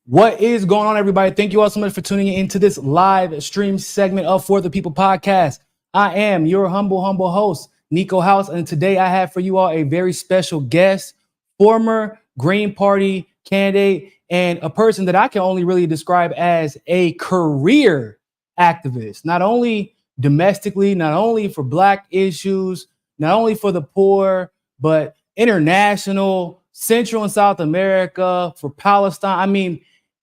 What is going on, everybody? Thank you all so much for tuning into this live stream segment of For the People podcast. I am your humble host, Niko House, and today I have for you all a very special guest, former Green Party candidate, and a person that I can only really describe as a career activist, not only domestically, not only for Black issues, not only for the poor, but international, Central and South America, for Palestine. I mean,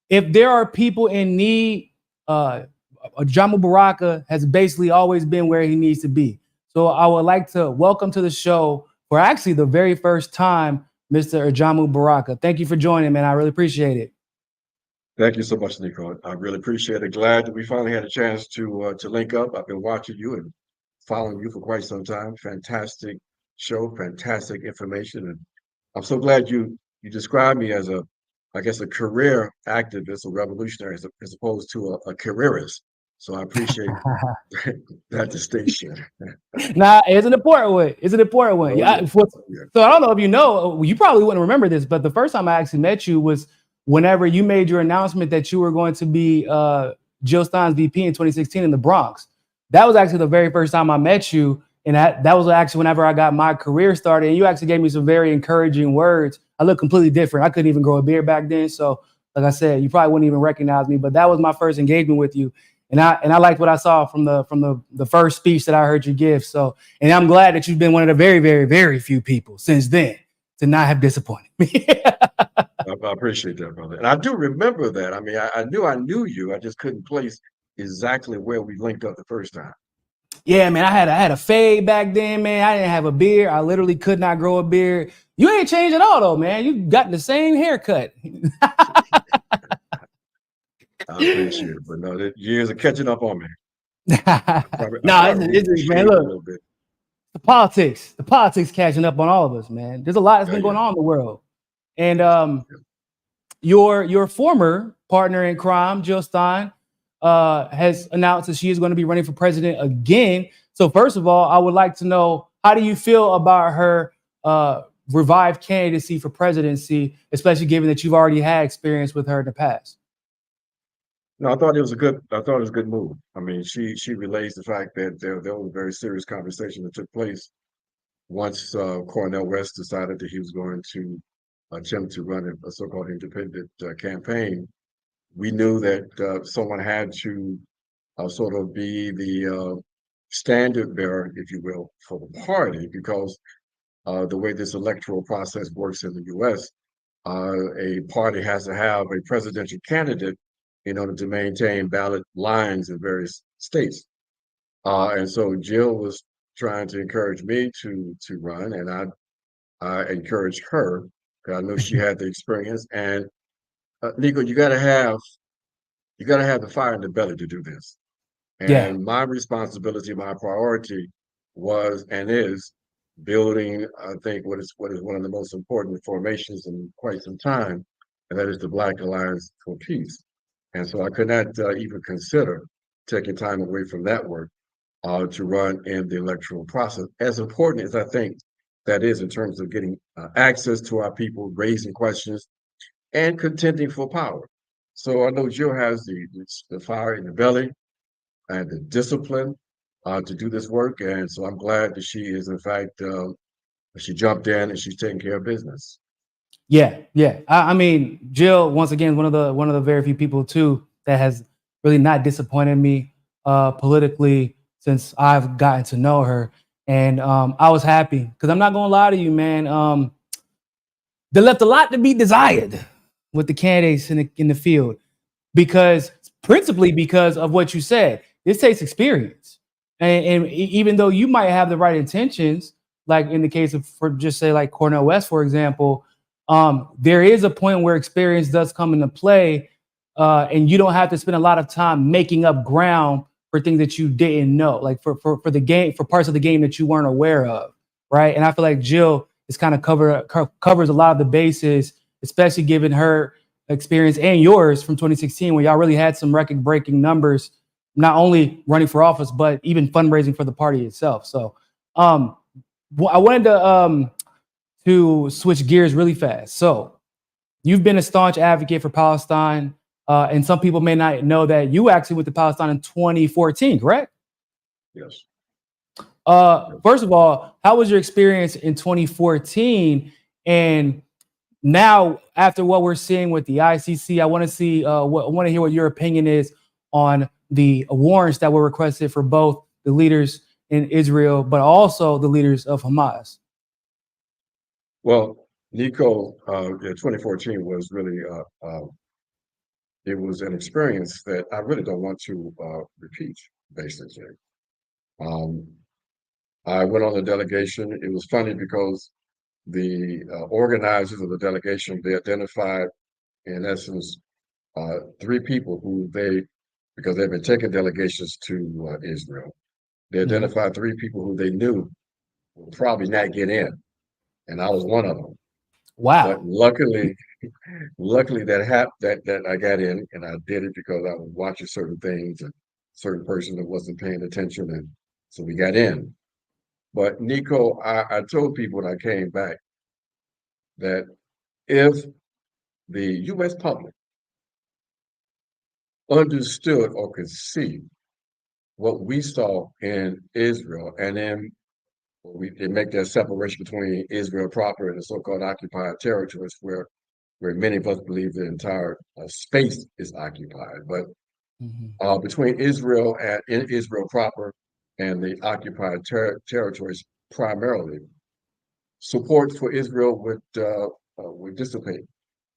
if there are people in need, Ajamu Baraka has basically always been where he needs to be. So I would like to welcome to the show for actually the very first time, Mr. Ajamu Baraka. Thank you for joining, man. I really appreciate it. Thank you so much, Niko. I really appreciate it. Glad that we finally had a chance to link up. I've been watching you and following you for quite some time. Fantastic show, fantastic information, and I'm so glad you described me as I guess, a career activist or revolutionary as opposed to a careerist. So I appreciate that distinction. Nah, it's an important one. It's an important one. Oh, Yeah. So I don't know if you know, you probably wouldn't remember this, but the first time I actually met you was whenever you made your announcement that you were going to be Jill Stein's VP in 2016 in the Bronx. That was actually the very first time I met you. And that was actually whenever I got my career started. And you actually gave me some very encouraging words. I look completely different. I couldn't even grow a beard back then. So like I said, you probably wouldn't even recognize me, but that was my first engagement with you. And I liked what I saw from the first speech that I heard you give. So, and I'm glad that you've been one of the very, very, very few people since then to not have disappointed me. I appreciate that, brother. And I do remember that. I mean, I knew you. I just couldn't place exactly where we linked up the first time. Yeah, man, I had a fade back then, man. I didn't have a beard. I literally could not grow a beard. You ain't changed at all, though, man. You got the same haircut. I appreciate it, but no, the years are catching up on me. It's man, look, the politics catching up on all of us, man. There's a lot that's been going on in the world, and your former partner in crime, Jill Stein, has announced that she is going to be running for president again. So first of all, I would like to know, how do you feel about her revived candidacy for presidency, especially given that you've already had experience with her in the past? No, I thought it was a good move. I mean, she relays the fact that there was a very serious conversation that took place once Cornel West decided that he was going to attempt to run a so-called independent campaign. We knew that someone had to sort of be the standard bearer, if you will, for the party, because the way this electoral process works in the U.S., a party has to have a presidential candidate in order to maintain ballot lines in various states. And so Jill was trying to encourage me to run, and I encouraged her because I know she had the experience. And Niko, you got to have the fire in the belly to do this. And my responsibility, my priority was and is building, I think, what is one of the most important formations in quite some time, and that is the Black Alliance for Peace. And so I could not even consider taking time away from that work to run in the electoral process, as important as I think that is in terms of getting access to our people, raising questions, and contending for power. So I know Jill has the fire in the belly and the discipline to do this work. And so I'm glad that she is, in fact, she jumped in and she's taking care of business. Yeah. I mean, Jill, once again, one of the very few people too that has really not disappointed me politically since I've gotten to know her, and I was happy because I'm not gonna lie to you, man. They left a lot to be desired with the candidates in the field, principally because of what you said. This takes experience, and even though you might have the right intentions, like in the case of, for just say like Cornel West, for example. There is a point where experience does come into play, and you don't have to spend a lot of time making up ground for things that you didn't know, like for the game, for parts of the game that you weren't aware of, right? And I feel like Jill is kind of covers a lot of the bases, especially given her experience and yours from 2016, where y'all really had some record-breaking numbers, not only running for office but even fundraising for the party itself. So, I wanted to switch gears really fast. So you've been a staunch advocate for Palestine, and some people may not know that you actually went to Palestine in 2014, correct? Yes. First of all, how was your experience in 2014? And now, after what we're seeing with the ICC, I want to see I want to hear what your opinion is on the warrants that were requested for both the leaders in Israel, but also the leaders of Hamas. Well, Niko, in 2014 was really it was an experience that I really don't want to repeat, basically. Um, I went on the delegation. It was funny because the organizers of the delegation, they identified, in essence, three people who because they've been taking delegations to Israel, they Mhm. identified three people who they knew would probably not get in, and I was one of them. But Wow. luckily that I got in, and I did it because I was watching certain things and certain person that wasn't paying attention, and so we got in. But Niko, I told people when I came back that if the U.S. public understood or could see what we saw in Israel, and then they make that separation between Israel proper and the so-called occupied territories, where many of us believe the entire space is occupied. But Mhm. between Israel and in Israel proper and the occupied territories, primarily, support for Israel would dissipate.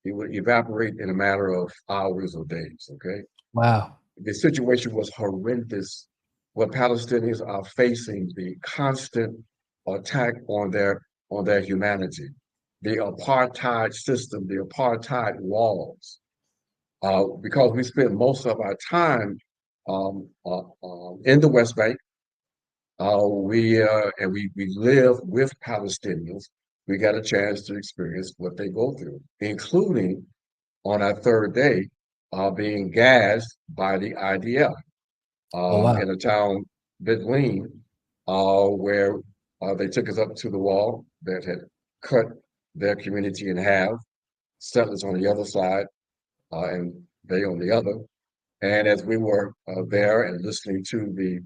It would evaporate in a matter of hours or days. Okay, Wow. the situation was horrendous. What Palestinians are facing, the constant attack on their humanity, the apartheid system, the apartheid laws. Because we spent most of our time in the West Bank, we live with Palestinians. We got a chance to experience what they go through, including on our third day, being gassed by the IDF Oh wow. in a town, Bitleen, where they took us up to the wall that had cut their community in half, settlers on the other side, and they on the other. And as we were there and listening to the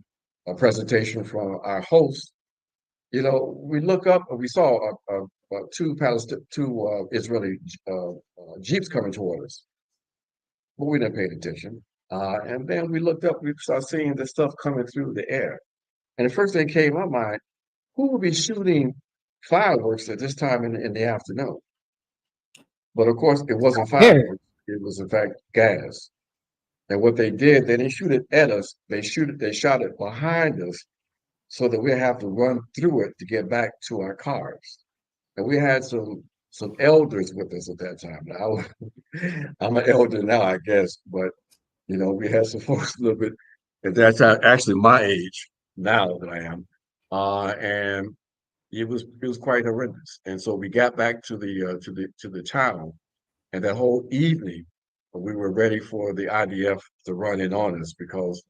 presentation from our host, we look up and we saw two Israeli jeeps coming toward us, but we didn't pay attention. And then we looked up, we started seeing this stuff coming through the air. And the first thing came to my mind, who would be shooting fireworks at this time in the afternoon? But of course, it wasn't Here. fireworks. It was, in fact, gas. And what they did, they didn't shoot it at us. They shot it behind us so that we have to run through it to get back to our cars. And we had some elders with us at that time. Now, I'm an elder now, I guess, but we had some folks a little bit at that time, actually my age now that I am, and it was quite horrendous. And so we got back to the town, and that whole evening we were ready for the IDF to run in on us because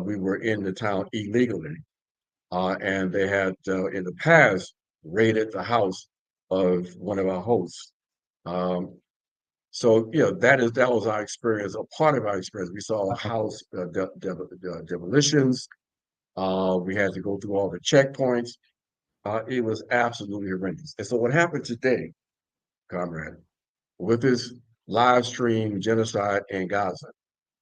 we were in the town illegally, and they had in the past raided the house of one of our hosts. Um, so that was our experience, a part of our experience. We saw house demolitions. We had to go through all the checkpoints. It was absolutely horrendous. And so what happened today, comrade, with this live stream genocide in Gaza,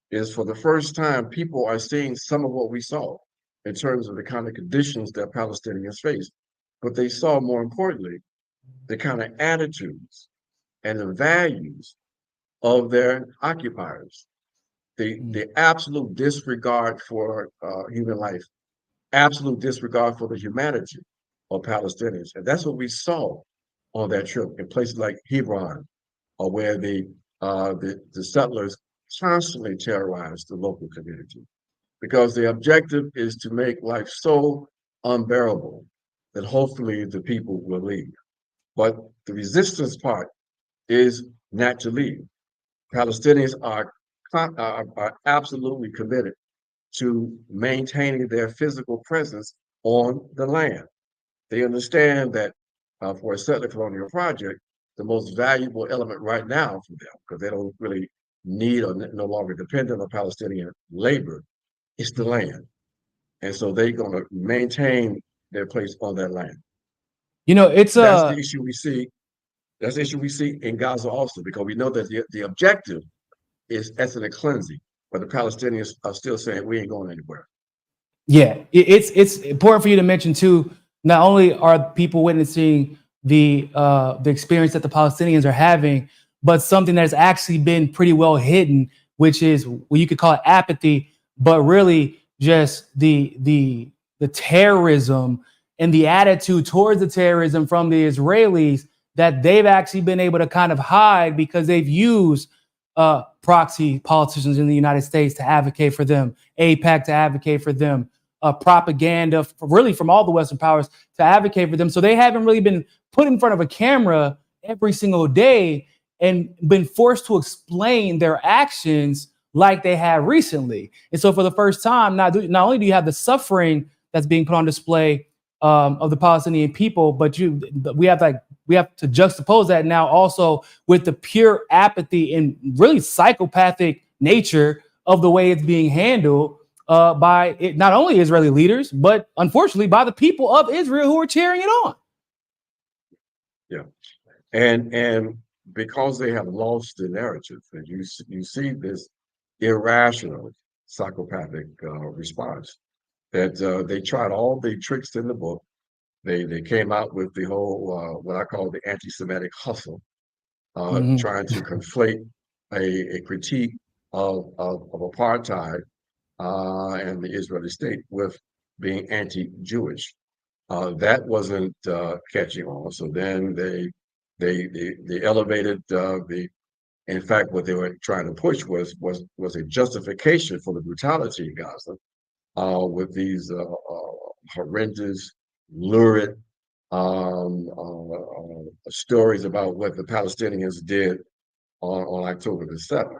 is for the first time people are seeing some of what we saw in terms of the kind of conditions that Palestinians face. But they saw, more importantly, the kind of attitudes and the values of their occupiers, the absolute disregard for human life, absolute disregard for the humanity of Palestinians. And that's what we saw on that trip in places like Hebron, or where the settlers constantly terrorized the local community, because the objective is to make life so unbearable that hopefully the people will leave. But the resistance part is not to leave. Palestinians are absolutely committed to maintaining their physical presence on the land. They understand that for a settler colonial project, the most valuable element right now for them, because they don't really need or no longer dependent on Palestinian labor, is the land. And so they're going to maintain their place on that land. You know, it's That's the issue we see. That's the issue we see in Gaza also, because we know that the objective is ethnic cleansing, but the Palestinians are still saying we ain't going anywhere. Yeah, it's important for you to mention too. Not only are people witnessing the experience that the Palestinians are having, but something that has actually been pretty well hidden, which is what you could call it apathy, but really just the terrorism and the attitude towards the terrorism from the Israelis that they've actually been able to kind of hide because they've used proxy politicians in the United States to advocate for them, AIPAC to advocate for them, propaganda really from all the Western powers to advocate for them. So they haven't really been put in front of a camera every single day and been forced to explain their actions like they have recently. And so for the first time, not only do you have the suffering that's being put on display of the Palestinian people, but we have to juxtapose that now also with the pure apathy and really psychopathic nature of the way it's being handled by not only Israeli leaders, but unfortunately by the people of Israel who are cheering it on. Yeah, and because they have lost the narrative, and you see this irrational psychopathic response that they tried all the tricks in the book. They came out with the whole what I call the anti-Semitic hustle, Mm-hmm. trying to conflate a critique of apartheid and the Israeli state with being anti-Jewish. That wasn't catching on. So then they elevated the. In fact, what they were trying to push was a justification for the brutality in Gaza with these horrendous, lurid stories about what the Palestinians did on October the 7th.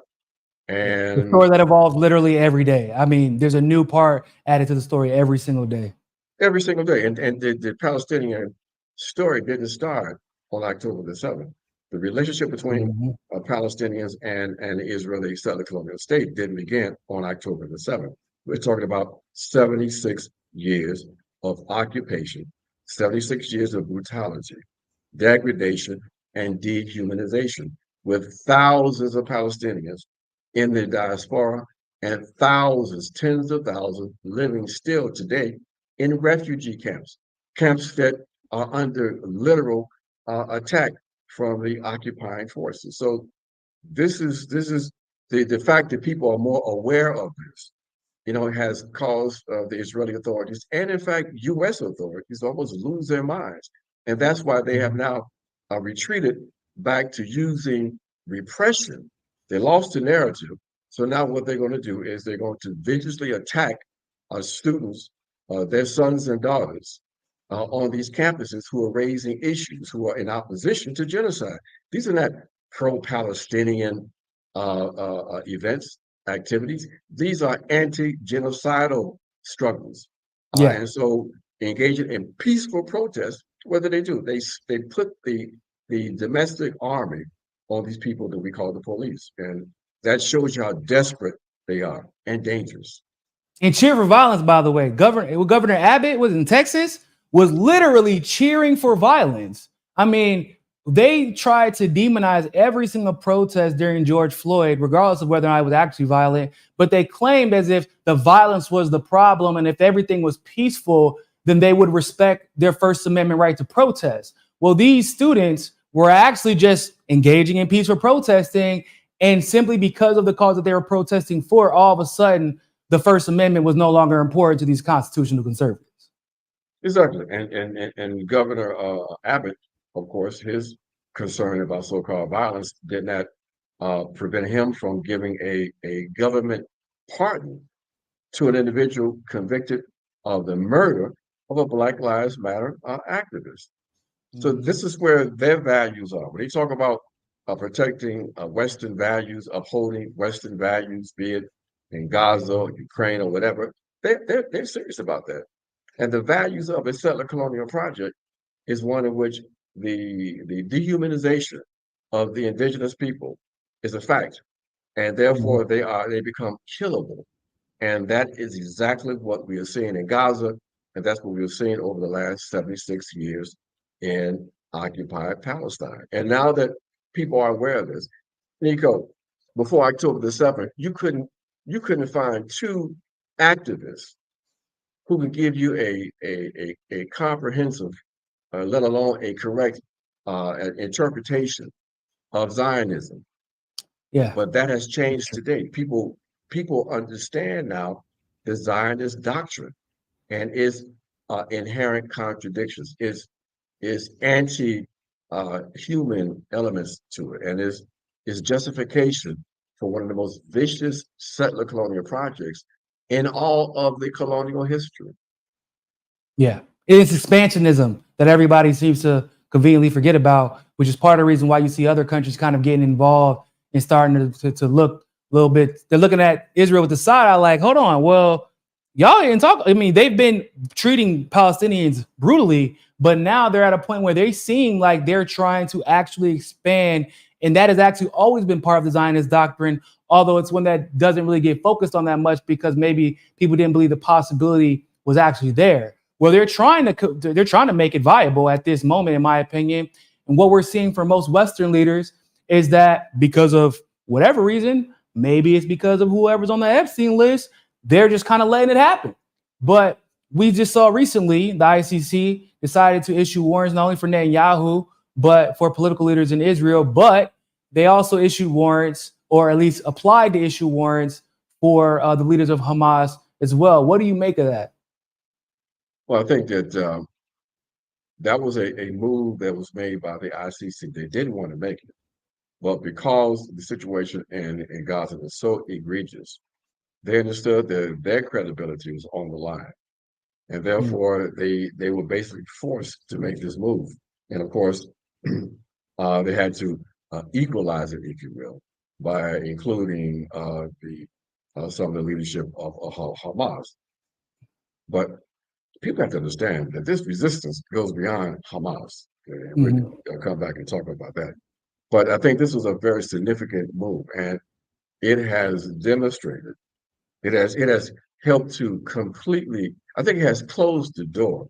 Yeah, the And story that evolves literally every day. I mean, there's a new part added to the story every single day. every single day. And the Palestinian story didn't start on October the 7th. The relationship between Mm-hmm. Palestinians and the Israeli settler colonial state didn't begin on October the 7th. We're talking about 76 years of occupation, 76 years of brutality, degradation, and dehumanization, with thousands of Palestinians in the diaspora and thousands, tens of thousands living still today in refugee camps, camps that are under literal attack from the occupying forces. So this is the fact that people are more aware of this, has caused the Israeli authorities and, in fact, U.S. authorities almost lose their minds. And that's why they have now retreated back to using repression. They lost the narrative. So now what they're going to do is they're going to viciously attack our students, their sons and daughters, on these campuses who are raising issues, who are in opposition to genocide. These are not pro-Palestinian events, activities. These are anti-genocidal struggles. Yeah. And so engaging in peaceful protest, what do? They put the domestic army on these people that we call the police. And that shows you how desperate they are and dangerous. And cheer for violence, by the way. Governor Abbott was in Texas, was literally cheering for violence. I mean, they tried to demonize every single protest during George Floyd, regardless of whether or not it was actually violent. But they claimed as if the violence was the problem, and if everything was peaceful, then they would respect their First Amendment right to protest. Well, these students were actually just engaging in peaceful protesting, and simply because of the cause that they were protesting for, all of a sudden, the First Amendment was no longer important to these constitutional conservatives. Exactly. And Governor Abbott, of course, his concern about so-called violence did not prevent him from giving a government pardon to an individual convicted of the murder of a Black Lives Matter activist. So Mm-hmm. this is where their values are. When they talk about protecting Western values, upholding Western values, be it in Gaza or Ukraine or whatever, they're serious about that. And the values of a settler colonial project is one in which the dehumanization of the indigenous people is a fact, and Mhm. therefore they become killable. And that is exactly what we are seeing in Gaza, and that's what we've seen over the last 76 years in occupied Palestine. And now that people are aware of this, Niko, before October the 7th, you couldn't find two activists who could give you a comprehensive, let alone a correct interpretation of Zionism. Yeah. But that has changed today. People understand now the Zionist doctrine and its inherent contradictions, is anti human elements to it, and is justification for one of the most vicious settler colonial projects in all of the colonial history. Yeah. It's expansionism that everybody seems to conveniently forget about, which is part of the reason why you see other countries kind of getting involved and starting to look a little bit. They're looking at Israel with the side eye, like, hold on, well, y'all didn't talk. I mean, they've been treating Palestinians brutally, but now they're at a point where they seem like they're trying to actually expand. And that has actually always been part of the Zionist doctrine, although it's one that doesn't really get focused on that much because maybe people didn't believe the possibility was actually there. Well, they're trying to make it viable at this moment, in my opinion. And what we're seeing from most Western leaders is that because of whatever reason, maybe it's because of whoever's on the Epstein list, they're just kind of letting it happen. But we just saw recently the ICC decided to issue warrants not only for Netanyahu, but for political leaders in Israel. But they also issued warrants, or at least applied to issue warrants for the leaders of Hamas as well. What do you make of that? Well, I think that that was a move that was made by the ICC. They didn't want to make it, but because the situation in Gaza was so egregious, they understood that their credibility was on the line, and Mm, therefore they were basically forced to make this move. And of course, they had to equalize it, if you will, by including the some of the leadership of Hamas. But people have to understand that this resistance goes beyond Hamas. And we're mhm. going to come back and talk about that. But I think this was a very significant move, and it has demonstrated, it has helped to completely, I think it has closed the door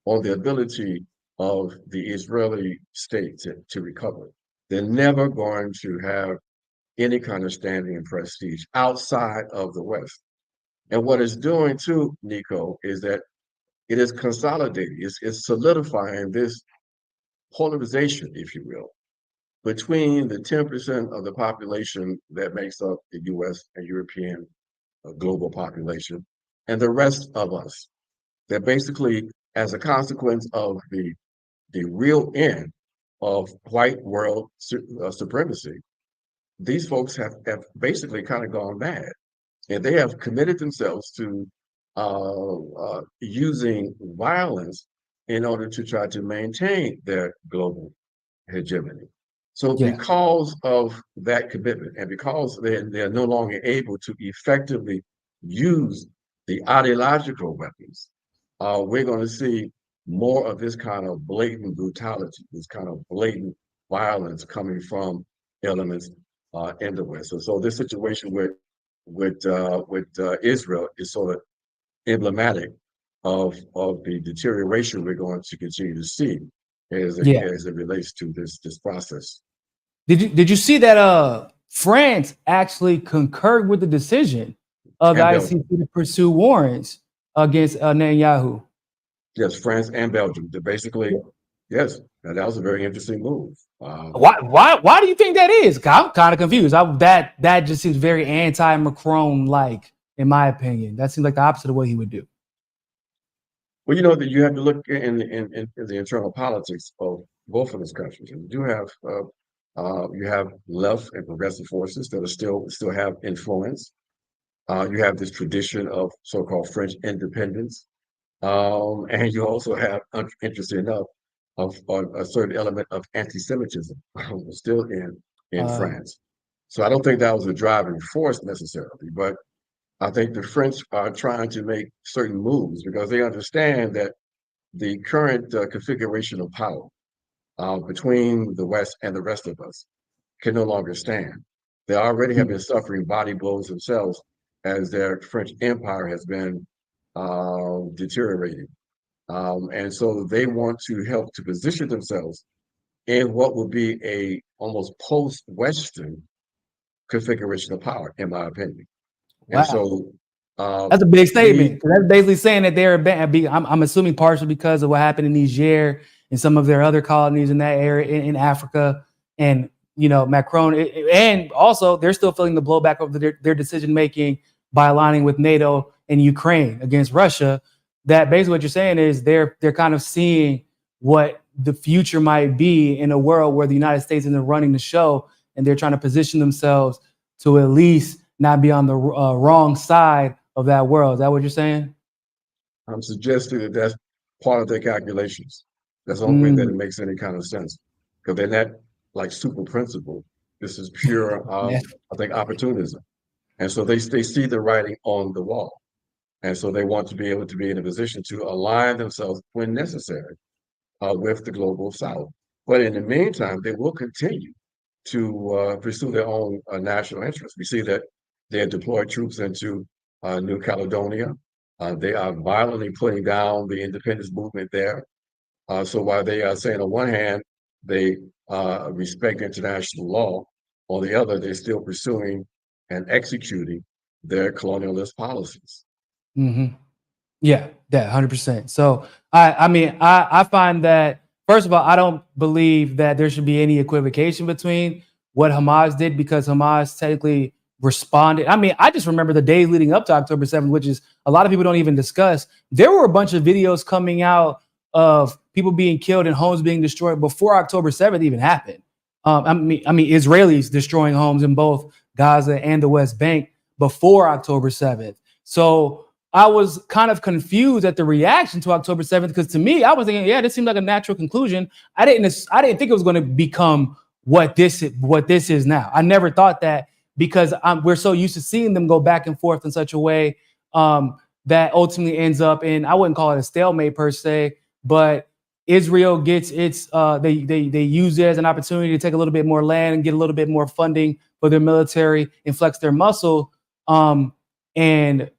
on the ability of the Israeli state to recover. They're never going to have any kind of standing and prestige outside of the West. And what it's doing too, Niko, is that it is consolidating, it's solidifying this polarization, if you will, between the 10% of the population that makes up the US and European global population and the rest of us. That basically, as a consequence of the real end of white world supremacy, these folks have basically kind of gone mad. And they have committed themselves to using violence in order to try to maintain their global hegemony. So, Yeah. because of that commitment, and because they're no longer able to effectively use the ideological weapons, we're going to see more of this kind of blatant brutality, this kind of blatant violence coming from elements in the West. So this situation with Israel is sort of emblematic of the deterioration we're going to continue to see Yeah. as it relates to this process. Did you see that France actually concurred with the decision of the And ICC Belgium, to pursue warrants against Netanyahu? yes, France and Belgium. They're basically, yes, and that was a very interesting move. Why do you think that is? 'Cause I'm kind of confused. That just seems very anti-Macron like, in my opinion. That seems like the opposite of what he would do. Well, you know that you have to look in the internal politics of both of those countries. And you have left and progressive forces that are still have influence. You have this tradition of so-called French independence. And you also have, interesting enough, of a certain element of anti-Semitism still in Uh, France. So I don't think that was a driving force necessarily, but I think the French are trying to make certain moves because they understand that the current configuration of power between the West and the rest of us can no longer stand. They already have been suffering body blows themselves as their French empire has been deteriorating. And so they want to help to position themselves in what will be a almost post-Western configuration of power, in my opinion. And Wow. so That's a big we, statement. That's basically saying that they're, I'm assuming partially because of what happened in Niger and some of their other colonies in that area in Africa. And, you know, Macron, and also they're still feeling the blowback of their decision making by aligning with NATO and Ukraine against Russia. That basically what you're saying is they're kind of seeing what the future might be in a world where the United States isn't running the show, and they're trying to position themselves to at least not be on the wrong side of that world. Is that what you're saying? I'm suggesting that that's part of their calculations. That's the only way that it makes any kind of sense. Because they're not like super principle. This is pure, Yeah. I think, opportunism. And so they see the writing on the wall. And so they want to be able to be in a position to align themselves when necessary with the global South. But in the meantime, they will continue to pursue their own national interests. We see that they have deployed troops into New Caledonia. They are violently putting down the independence movement there. So while they are saying on one hand, they respect international law, on the other, they're still pursuing and executing their colonialist policies. Mm-hmm. Yeah, that 100%. So I mean, I find that first of all, I don't believe that there should be any equivocation between what Hamas did because Hamas technically responded. I mean, I just remember the days leading up to October 7th, which is a lot of people don't even discuss. There were a bunch of videos coming out of people being killed and homes being destroyed before October 7th even happened. I mean, Israelis destroying homes in both Gaza and the West Bank before October 7th. So I was kind of confused at the reaction to October 7th because to me, I was thinking, yeah, this seemed like a natural conclusion. I didn't think it was going to become what this is now. I never thought that because we're so used to seeing them go back and forth in such a way that ultimately ends up in, I wouldn't call it a stalemate per se, but Israel gets its they use it as an opportunity to take a little bit more land and get a little bit more funding for their military and flex their muscle. And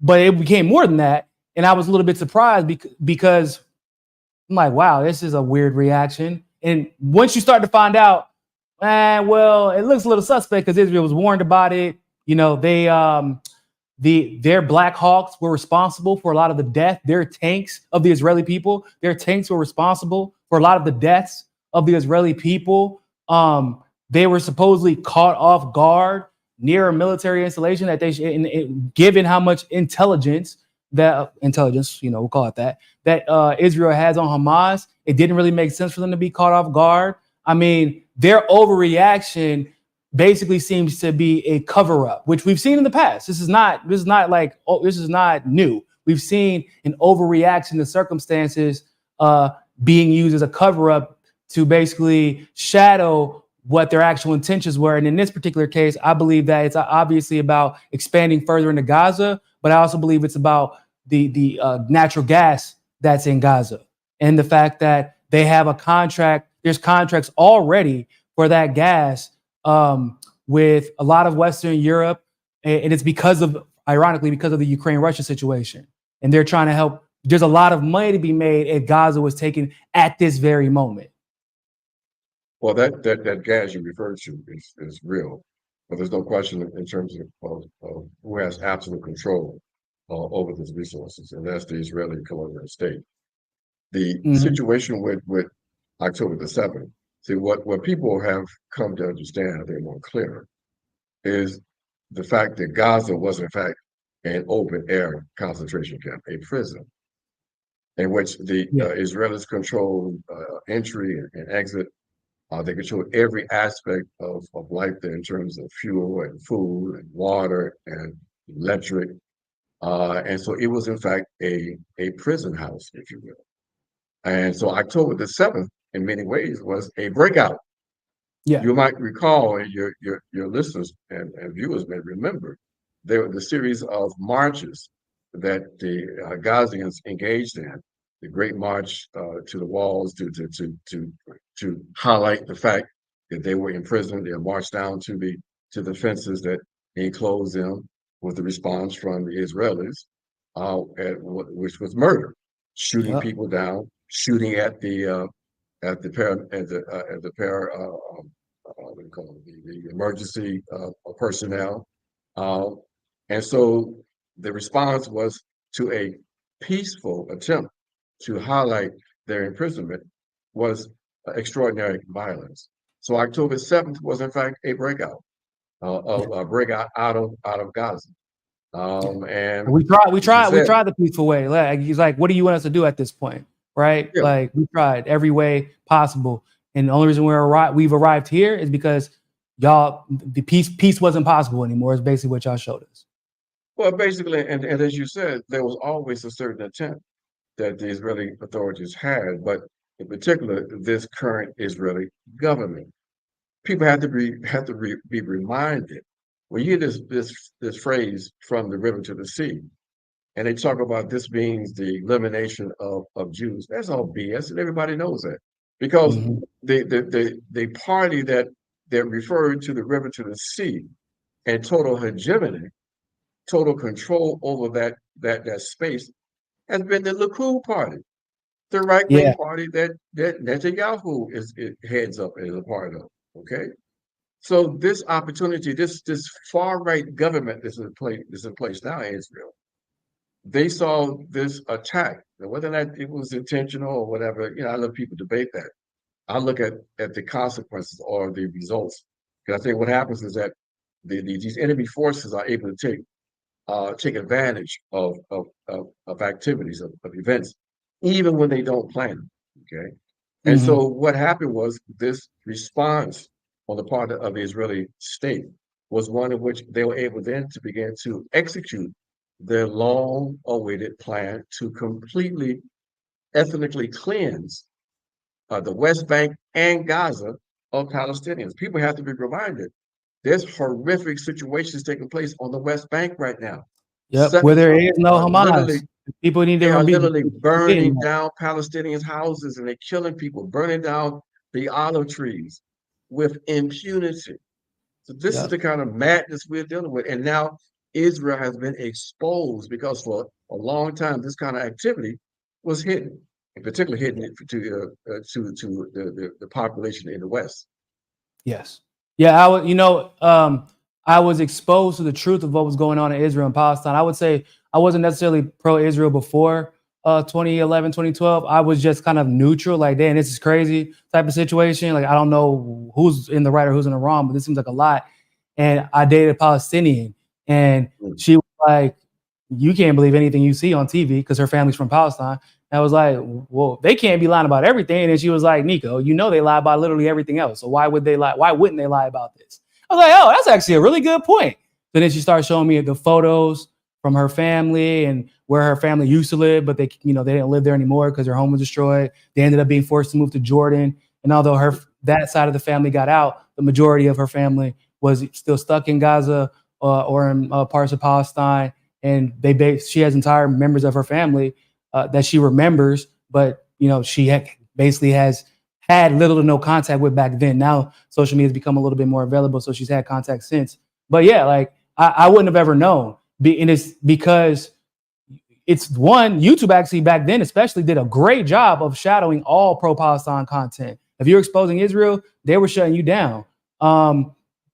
but it became more than that. And I was a little bit surprised because I'm like, wow, this is a weird reaction. And once you start to find out, well, it looks a little suspect because Israel was warned about it. You know, their Black Hawks were responsible for a lot of the death. Their tanks of the Israeli people, their tanks were responsible for a lot of the deaths of the Israeli people. They were supposedly caught off guard near a military installation that given how much intelligence, you know, we'll call it that Israel has on Hamas, it didn't really make sense for them to be caught off guard. I mean, their overreaction basically seems to be a cover up, which we've seen in the past. This is not new. We've seen an overreaction to circumstances being used as a cover up to basically shadow what their actual intentions were. And in this particular case, I believe that it's obviously about expanding further into Gaza, but I also believe it's about the natural gas that's in Gaza and the fact that they have a contract. There's contracts already for that gas with a lot of Western Europe. And it's ironically, because of the Ukraine-Russia situation. And they're trying to help. There's a lot of money to be made if Gaza was taken at this very moment. Well, that gas you referred to is real, but there's no question in terms of who has absolute control over these resources, and that's the Israeli colonial state. The situation with October the 7th, see what people have come to understand, I think more clear, is the fact that Gaza was in fact an open air concentration camp, a prison, in which the Israelis controlled entry and exit. They control every aspect of life there in terms of fuel and food and water and electric. And so it was, in fact, a prison house, if you will. And so October the 7th, in many ways, was a breakout. Yeah. You might recall, and your listeners and viewers may remember, there were the series of marches that the Gazans engaged in the Great March to the walls to highlight the fact that they were imprisoned. They marched down to the fences that enclosed them with the response from the Israelis, which was murder, shooting Yep. people down, shooting at what do you call it, the emergency personnel. Uh, and so the response was to a peaceful attempt to highlight their imprisonment was extraordinary violence. So October 7th was in fact a breakout, a breakout out of Gaza. Yeah. And We as you said, tried the peaceful way. Like he's like, what do you want us to do at this point? Right? yeah, Like we tried every way possible. And the only reason we've arrived here is because y'all the peace wasn't possible anymore, is basically what y'all showed us. well, basically, and as you said, there was always a certain attempt that the Israeli authorities had, but in particular, this current Israeli government. People be reminded when you hear this phrase from the river to the sea, and they talk about this means the elimination of Jews. That's all BS, and everybody knows that because Mm-hmm. the party that referred to the river to the sea and total hegemony, total control over that space has been the Likud party, the right wing Yeah. party that Netanyahu is heads up as a part of. Okay, so this opportunity, this far right government is in place now in Israel. They saw this attack. Now, whether or not it was intentional or whatever, I let people debate that. I look at the consequences or the results. Because I think what happens is that these enemy forces are able to take advantage of activities, of events, even when they don't plan them. Okay. And Mm-hmm. so what happened was this response on the part of the Israeli state was one in which they were able then to begin to execute their long-awaited plan to completely ethnically cleanse the West Bank and Gaza of Palestinians. People have to be reminded there's horrific situations taking place on the West Bank right now. Yep. Where there is no Are literally Hamas. People need they to are be literally forgetting burning that. down Palestinians' houses and they're killing people, burning down the olive trees with impunity. So this is Yep. the kind of madness we're dealing with. And now Israel has been exposed because for a long time this kind of activity was hidden, in particular hidden to the population in the West. Yes. Yeah, I was exposed to the truth of what was going on in Israel and Palestine. I would say I wasn't necessarily pro-Israel before 2011, 2012. I was just kind of neutral, like, damn, this is crazy type of situation. Like, I don't know who's in the right or who's in the wrong, but this seems like a lot. And I dated a Palestinian, and Mm. she was like, you can't believe anything you see on TV because her family's from Palestine. And I was like, well, they can't be lying about everything. And she was like, Niko, they lie about literally everything else. So why would they lie? Why wouldn't they lie about this? I was like, oh, that's actually a really good point. So then she started showing me the photos from her family and where her family used to live, but they didn't live there anymore because their home was destroyed. They ended up being forced to move to Jordan. And although that side of the family got out, the majority of her family was still stuck in Gaza or in parts of Palestine. And she has entire members of her family that she remembers, but she basically has had little to no contact with back then. Now social media has become a little bit more available, so she's had contact since. But yeah, like I wouldn't have ever known, and it's because it's one, YouTube actually back then especially did a great job of shadowing all pro-Palestine content. If you're exposing Israel, they were shutting you down.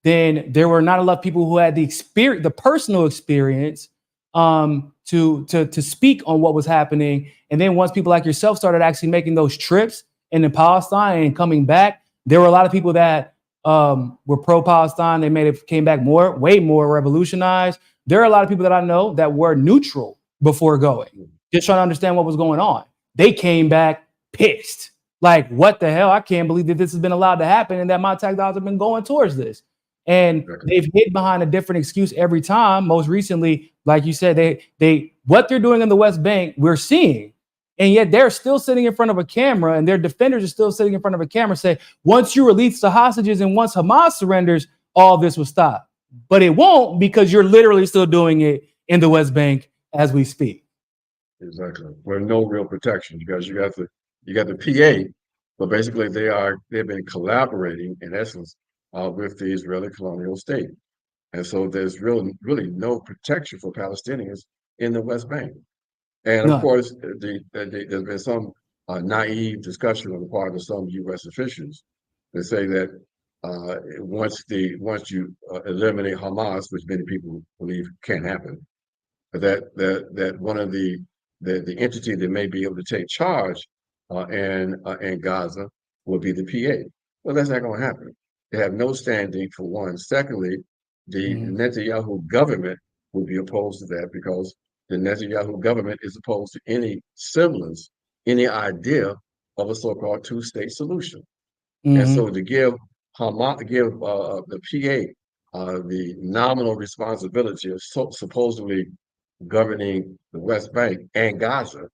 Then there were not enough people who had the personal experience to speak on what was happening. And then once people like yourself started actually making those trips into Palestine and coming back, there were a lot of people that were pro-Palestine. They came back way more revolutionized. There are a lot of people that I know that were neutral before going, just trying to understand what was going on. They came back pissed. Like, what the hell? I can't believe that this has been allowed to happen and that my tax dollars have been going towards this. And they've hid behind a different excuse every time. Most recently, like you said, they what they're doing in the West Bank, we're seeing. And yet they're still sitting in front of a camera and their defenders are still sitting in front of a camera say, once you release the hostages and once Hamas surrenders, all this will stop. But it won't, because you're literally still doing it in the West Bank as we speak. exactly. With no real protection because you got the PA, but basically they've been collaborating in essence with the Israeli colonial state. And so there's really no protection for Palestinians in the West Bank. And of None. course, there's been some naive discussion on the part of some U.S. officials that say that once you eliminate Hamas, which many people believe can't happen, that one of the entity that may be able to take charge in Gaza will be the PA. Well, that's not going to happen. They have no standing for one. Secondly, the Mhm. Netanyahu government would be opposed to that because the Netanyahu government is opposed to any semblance, any idea of a so-called two-state solution. And so Mhm. to give Hamas, give the PA the nominal responsibility of supposedly governing the West Bank and Gaza,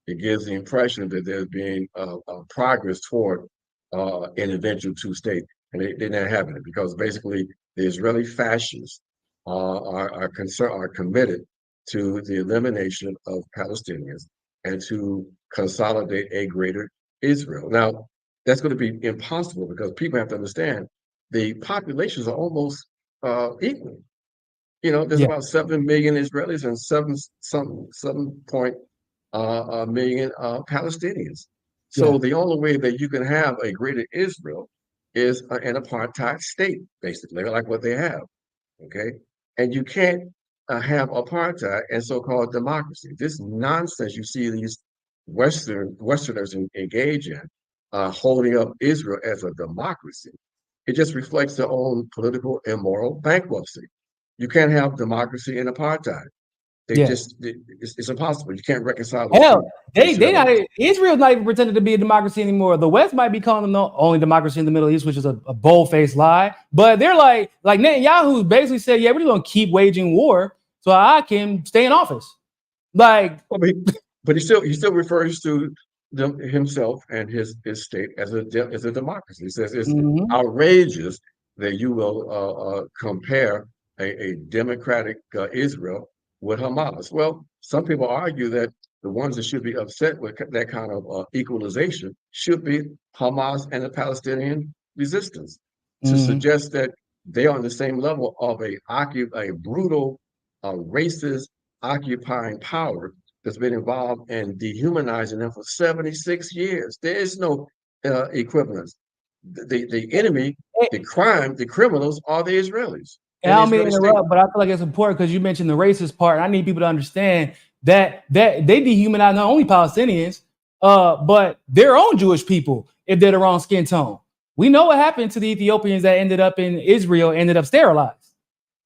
it gives the impression that there's being progress toward an eventual two-state, and they're not having it because basically the Israeli fascists are committed to the elimination of Palestinians and to consolidate a greater Israel. Now, that's going to be impossible because people have to understand the populations are almost equal. There's Yeah. about 7 million Israelis and 7 point million Palestinians. Yeah. So the only way that you can have a greater Israel is an apartheid state, basically, like what they have. Okay, and you can't have apartheid and so-called democracy. This nonsense you see these Westerners engage in, holding up Israel as a democracy. It just reflects their own political and moral bankruptcy. You can't have democracy and apartheid. Yeah. It's impossible. You can't reconcile Hell, those two they not, elements. Israel's not even pretending to be a democracy anymore. The West might be calling them the only democracy in the Middle East, which is a bold-faced lie. But they're like Netanyahu basically said, yeah, we're just gonna keep waging war so I can stay in office. Like, Well, but he still refers to himself and his state as as a democracy. He says it's mhm. outrageous that you will compare a democratic Israel with Hamas. Well, some people argue that the ones that should be upset with that kind of equalization should be Hamas and the Palestinian resistance. To Mhm. suggest that they are on the same level of a brutal, racist, occupying power that's been involved in dehumanizing them for 76 years. There is no equivalence. The enemy, the crime, the criminals are the Israelis And and I the don't mean to Israeli state. interrupt, but I feel like it's important because you mentioned the racist part. And I need people to understand that they dehumanize not only Palestinians, but their own Jewish people if they're the wrong skin tone. We know what happened to the Ethiopians that ended up in Israel, ended up sterilized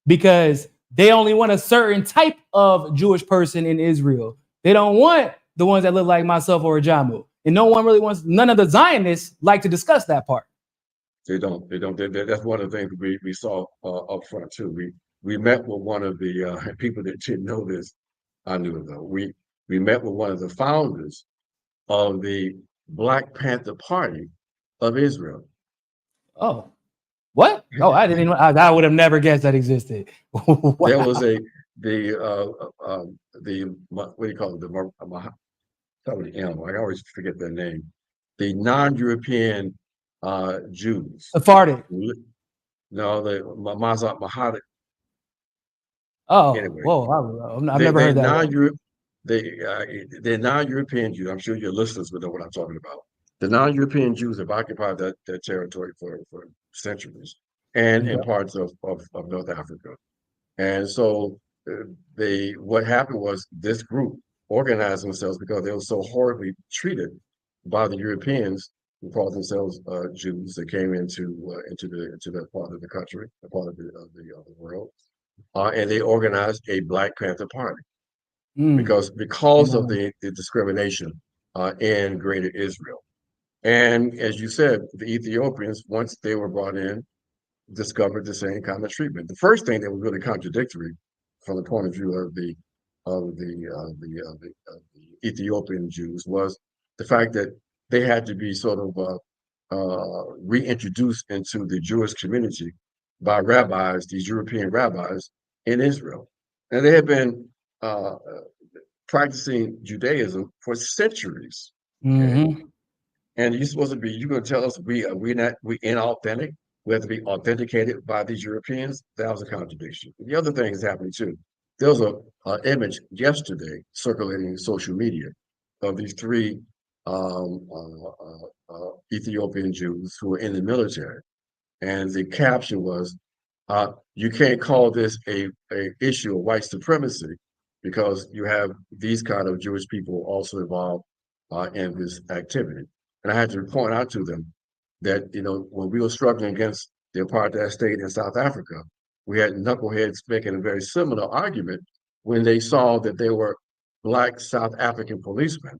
because they only want a certain type of Jewish person in Israel. They don't want the ones that look like myself or Ajamu. And no one really wants, none of the Zionists like to discuss that part. They don't. They don't. That's one of the things we saw up front too. We met with one of the people that didn't know this. I knew it though. We met with one of the founders of the Black Panther Party of Israel. Oh, what? Oh, I didn't even, I would have never guessed that existed. There was Wow. the what do you call it? Start with the M. I always forget their name. The non-European Jews. Sephardic. No, the Mazat Mahadi. Oh, Anyway, whoa. I've they never they heard that one. non-Europe they're non-European Jews. I'm sure your listeners will know what I'm talking about. The non-European Jews have occupied that territory for centuries and in Okay. parts of North Africa. And so what happened was this group organized themselves because they were so horribly treated by the Europeans who called themselves Jews that came into that part of the country, a part of the world, and they organized a Black Panther Party Mm. because of Mm. the discrimination in Greater Israel. And as you said, the Ethiopians, once they were brought in, discovered the same kind of treatment. The first thing that was really contradictory from the point of view of the Ethiopian Jews was the fact that they had to be sort of reintroduced into the Jewish community by rabbis, these European rabbis in Israel. And they had been uh, practicing Judaism for centuries. Okay. Mm-hmm. And you're supposed to be, you're going to tell us we inauthentic, we have to be authenticated by these Europeans. That was a contradiction. The other thing is happening too. There was a image yesterday circulating in social media of these three Ethiopian Jews who were in the military, and the caption was, "You can't call this a issue of white supremacy because you have these kind of Jewish people also involved in this activity." And I had to point out to them that, when we were struggling against the apartheid state in South Africa, we had knuckleheads making a very similar argument when they saw that there were Black South African policemen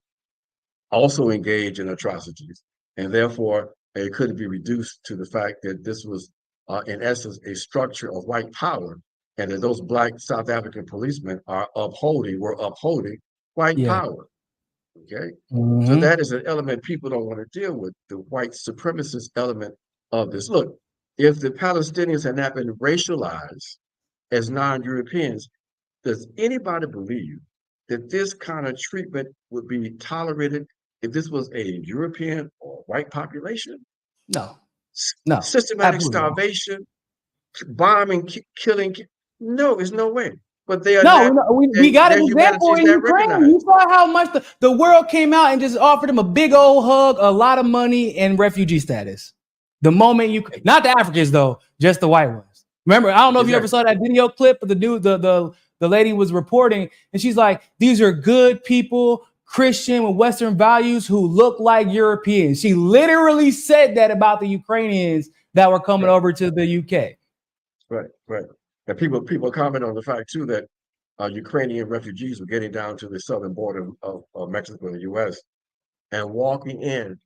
also engaged in atrocities. And therefore, it couldn't be reduced to the fact that this was, in essence, a structure of white power, and that those Black South African policemen were upholding white Yeah. power. Okay. So Mm-hmm. that is an element people don't want to deal with, the white supremacist element of this. Look, if the Palestinians had not been racialized as non-Europeans, does anybody believe that this kind of treatment would be tolerated if this was a European or white population? No. No. Systematic Absolutely not. starvation, bombing, killing. No, there's no way. But they are No, not, we got their an humanity example is in not Ukraine. You recognized. saw how much the world came out and just offered them a big old hug, a lot of money, and refugee status. The moment you, not the Africans though, just the white ones. Remember, I don't know if you ever Exactly. saw that video clip of the lady was reporting, and she's like, "These are good people, Christian with Western values who look like Europeans." She literally said that about the Ukrainians that were coming Right, over to the UK. right. And people comment on the fact too that Ukrainian refugees were getting down to the southern border of Mexico and the U.S. and walking in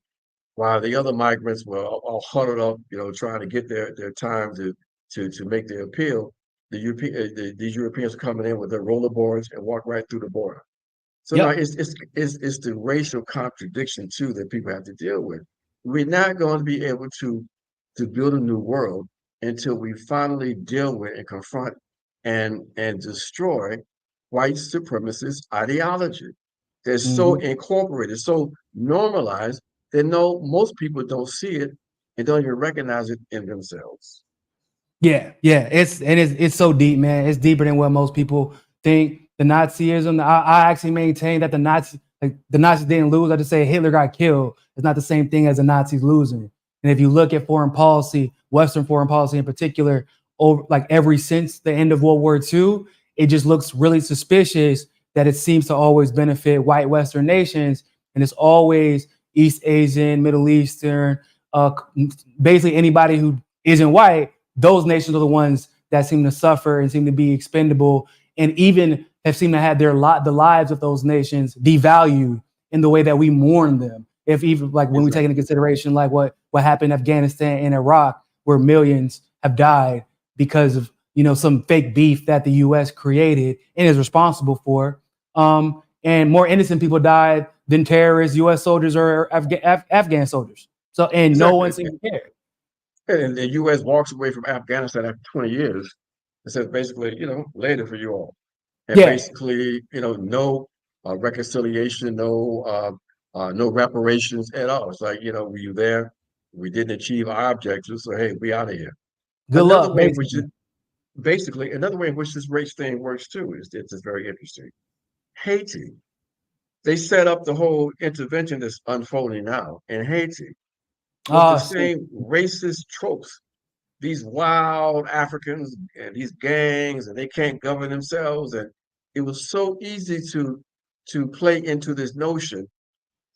while the other migrants were all huddled up, trying to get their time to make their appeal. These Europeans are coming in with their rollerboards and walk right through the border. So now Yep. it's the racial contradiction too that people have to deal with. We're not going to be able to build a new world until we finally deal with and confront and destroy white supremacist ideology. They're so Mm-hmm. incorporated, so normalized that most people don't see it and don't even recognize it in themselves. Yeah, yeah, it's so deep, man. It's deeper than what most people think. The Nazism. I actually maintain that the Nazis didn't lose. I just say Hitler got killed. It's not the same thing as the Nazis losing. And if you look at foreign policy, Western foreign policy in particular, over like ever since the end of World War II, it just looks really suspicious that it seems to always benefit white Western nations, and it's always East Asian, Middle Eastern, uh, basically anybody who isn't white. Those nations are the ones that seem to suffer and seem to be expendable, and even have seemed to have the lives of those nations devalued in the way that we mourn them. If even like when we take into Exactly. consideration like what happened in Afghanistan and Iraq, where millions have died because of some fake beef that the U.S. created and is responsible for, and more innocent people died than terrorists, U.S. soldiers or Afghan soldiers. So and no one Exactly. seems to care. And the U.S. walks away from Afghanistan after 20 years and says basically, later for you all. And Yeah, basically, no reconciliation, no reparations at all. It's like, were you there? We didn't achieve our objectives, so hey, we out of here. good Another luck, way in which basically. another way in which this race thing works too is it's very interesting. Haiti, they set up the whole intervention that's unfolding now in Haiti with the See, same racist tropes. These wild Africans and these gangs, and they can't govern themselves. And it was so easy to play into this notion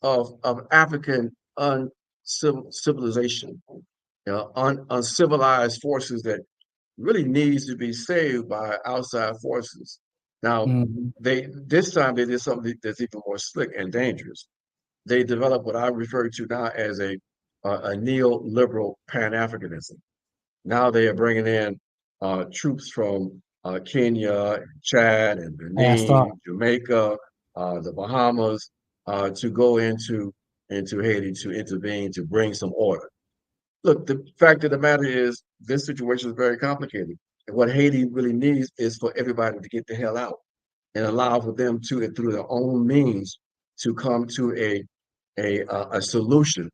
of African uncivilization, uncivilized forces that really needs to be saved by outside forces. Now, mhm. this time they did something that's even more slick and dangerous. They developed what I refer to now as a neoliberal Pan-Africanism. Now they are bringing in troops from Kenya, Chad, and Passed off. Benin, Jamaica, the Bahamas, to go into Haiti to intervene to bring some order. Look, the fact of the matter is this situation is very complicated, and what Haiti really needs is for everybody to get the hell out and allow for them to, through their own means, to come to a solution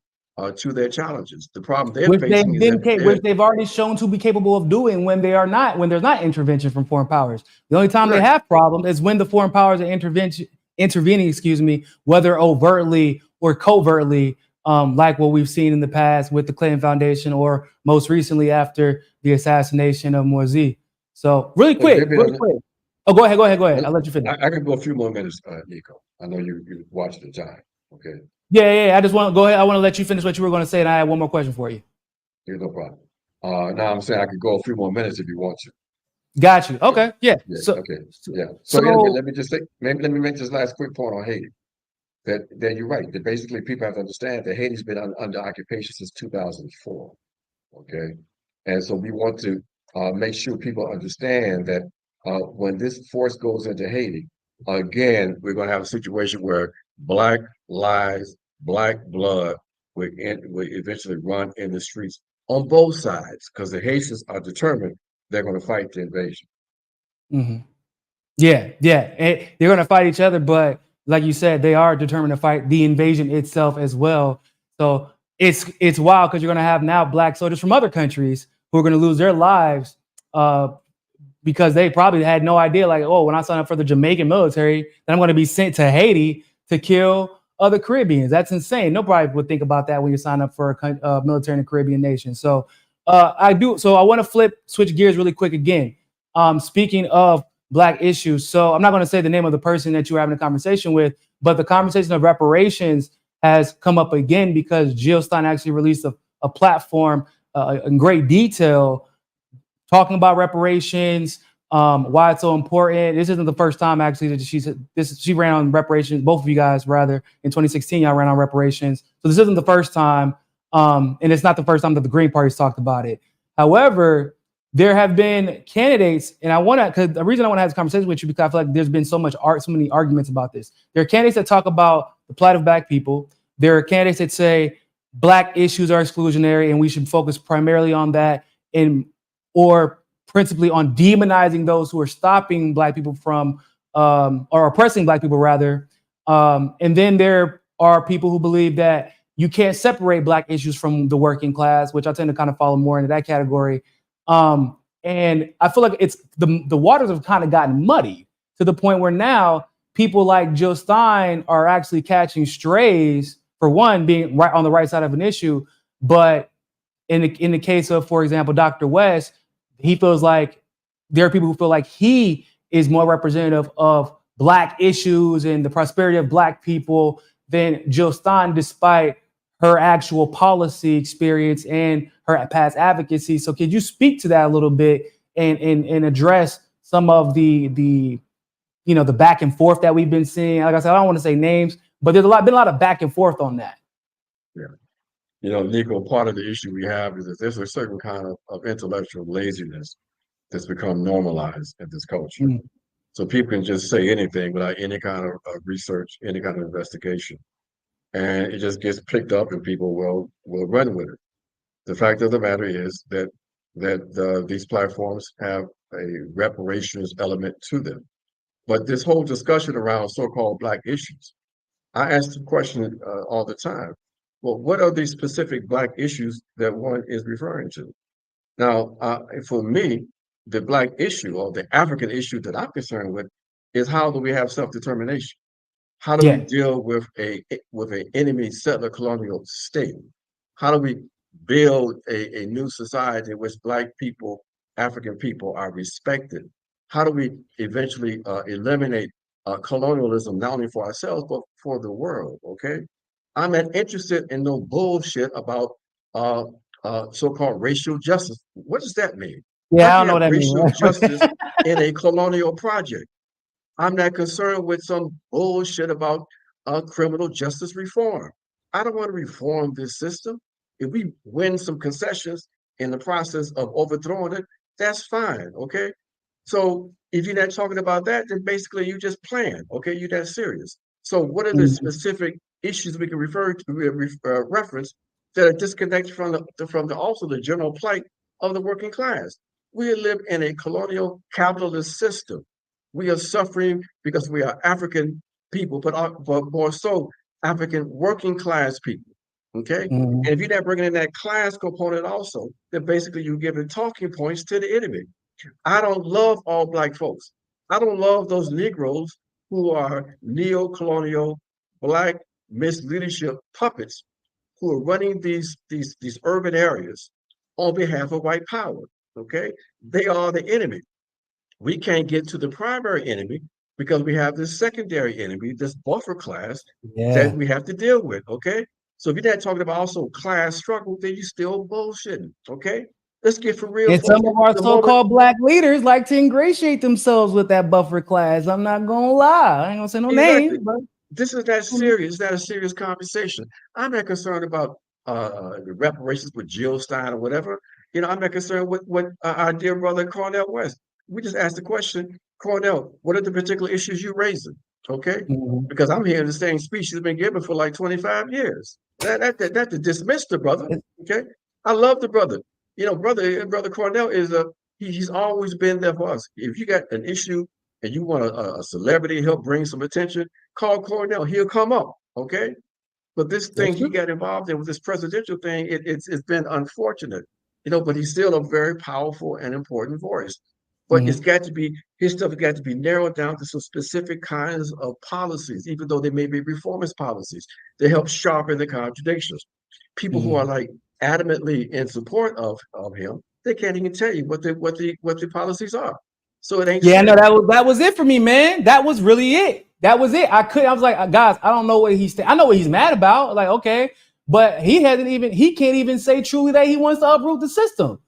to their challenges. The problem they're facing is that which they've already shown to be capable of doing when there's not intervention from foreign powers. The only time they have problems is when the foreign powers are intervening, whether overtly or covertly, like what we've seen in the past with the Clinton Foundation, or most recently after the assassination of Morsi. So really quick. Oh, go ahead. I'll let you finish. I can go a few more minutes, Niko. I know you watched the time. Okay. Yeah. I just want to go ahead. I want to let you finish what you were going to say, and I have one more question for you. Yeah, no problem. Now I'm saying I could go a few more minutes if you want to. Got you. Okay. Yeah. So anyway, let me just say, let me make this last quick point on Haiti. That you're right. That basically people have to understand that Haiti's been under occupation since 2004. Okay, and so we want to make sure people understand that when this force goes into Haiti, again, we're going to have a situation where Black lives, Black blood will eventually run in the streets on both sides, because the Haitians are determined they're going to fight the invasion. Mm-hmm. Yeah. They're going to fight each other, but like you said, they are determined to fight the invasion itself as well. So it's wild, because you're going to have now Black soldiers from other countries who are going to lose their lives because they probably had no idea, like, oh, when I sign up for the Jamaican military, then I'm going to be sent to Haiti to kill other Caribbeans. That's insane. Nobody would think about that when you sign up for a military in a Caribbean nation. So I want to switch gears really quick again. Speaking of Black issues. So I'm not going to say the name of the person that you were having a conversation with, but the conversation of reparations has come up again because Jill Stein actually released a platform in great detail talking about reparations, why it's so important. This isn't the first time actually that she ran on reparations. Both of you guys, rather, in 2016, y'all ran on reparations. So this isn't the first time, and it's not the first time that the Green Party's talked about it. However, there have been candidates, and because the reason I want to have this conversation with you, because I feel like there's been so many arguments about this. There are candidates that talk about the plight of Black people. There are candidates that say Black issues are exclusionary and we should focus primarily on that, or principally on demonizing those who are stopping Black people from, or oppressing Black people rather. And then there are people who believe that you can't separate Black issues from the working class, which I tend to kind of follow more into that category. And I feel like it's the waters have kind of gotten muddy to the point where now people like Jill Stein are actually catching strays, for one, being right on the right side of an issue. But in the case of, for example, Dr. West, he feels like there are people who feel like he is more representative of Black issues and the prosperity of Black people than Jill Stein, despite her actual policy experience and her past advocacy. So could you speak to that a little bit and address some of the back and forth that we've been seeing? Like I said, I don't want to say names, but there's been a lot of back and forth on that. Yeah. Niko, part of the issue we have is that there's a certain kind of intellectual laziness that's become normalized in this culture. Mm. So people can just say anything without any kind of research, any kind of investigation. And it just gets picked up and people will run with it. The fact of the matter is that these platforms have a reparations element to them. But this whole discussion around so-called Black issues, I ask the question all the time. Well, what are these specific Black issues that one is referring to? Now, for me, the Black issue or the African issue that I'm concerned with is how do we have self-determination? How do we deal with an enemy settler colonial state? How do we build a new society in which Black people, African people are respected? How do we eventually eliminate colonialism, not only for ourselves, but for the world, okay? I'm not interested in no bullshit about so-called racial justice. What does that mean? Yeah, I don't know what that means. Racial justice in a colonial project. I'm not concerned with some bullshit about criminal justice reform. I don't want to reform this system. If we win some concessions in the process of overthrowing it, that's fine, okay? So if you're not talking about that, then basically you just plan, okay? You're that serious. So what are the specific issues we can refer to, reference that are disconnected from also the general plight of the working class? We live in a colonial capitalist system. We are suffering because we are African people, but more so African working class people. Okay. Mhm. And if you're not bringing in that class component also, then basically you're giving talking points to the enemy. I don't love all black folks. I don't love those Negroes who are neo-colonial black misleadership puppets who are running these urban areas on behalf of white power. Okay, they are the enemy. We can't get to the primary enemy because we have this secondary enemy, this buffer class that Yeah. we have to deal with. Okay, so if you're not talking about also class struggle, then you're still bullshitting. Okay, let's get for real, And folks. some of our The moment so-called black leaders like to ingratiate themselves with that buffer class. I'm not gonna lie. I ain't gonna say no exactly. names, but This is not serious. It's not a serious conversation. I'm not concerned about the reparations with Jill Stein or whatever. I'm not concerned with what our dear brother Cornell West. We just asked the question, Cornell, what are the particular issues you're raising? Okay, mhm. because I'm hearing the same speech he's been given for like 25 years. That to dismiss the brother. Okay, I love the brother. Brother Cornell is he's always been there for us. If you got an issue and you want a celebrity to help bring some attention, call Cornell. He'll come up. Okay. But this thing That's he true. got involved in with this presidential thing, it's been unfortunate, but he's still a very powerful and important voice. But Mhm. his stuff has got to be narrowed down to some specific kinds of policies, even though they may be reformist policies. They help sharpen the contradictions. People who are Mhm. like adamantly in support of him, they can't even tell you what the policies are. So it ain't Yeah, no, fair. that was it for me, man. That was really it. That was it. I was like, guys, I don't know what I know what he's mad about. Like, okay, but he can't even say truly that he wants to uproot the system.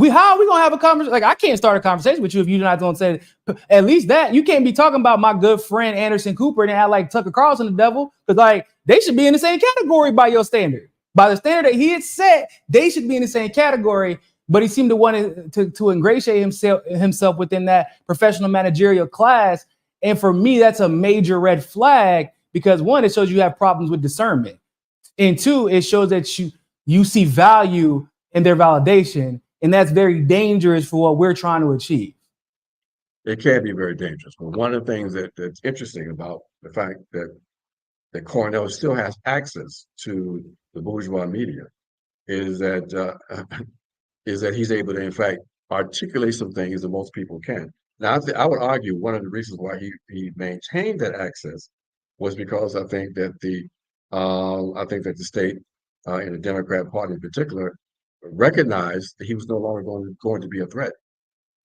How are we gonna have a conversation? Like, I can't start a conversation with you if you're not gonna say at least that. You can't be talking about my good friend Anderson Cooper and act like Tucker Carlson the devil, because like they should be in the same category by your standard. By the standard that he had set, they should be in the same category. But he seemed to want to ingratiate himself within that professional managerial class. And for me, that's a major red flag, because one, it shows you have problems with discernment, and two, it shows that you see value in their validation, and that's very dangerous for what we're trying to achieve. It can be very dangerous. But one of the things that's interesting about the fact that Cornell still has access to the bourgeois media is that he's able to, in fact, articulate some things that most people can't. Now, I would argue one of the reasons why he maintained that access was because I think that the state and the Democrat Party in particular recognized that he was no longer going to be a threat.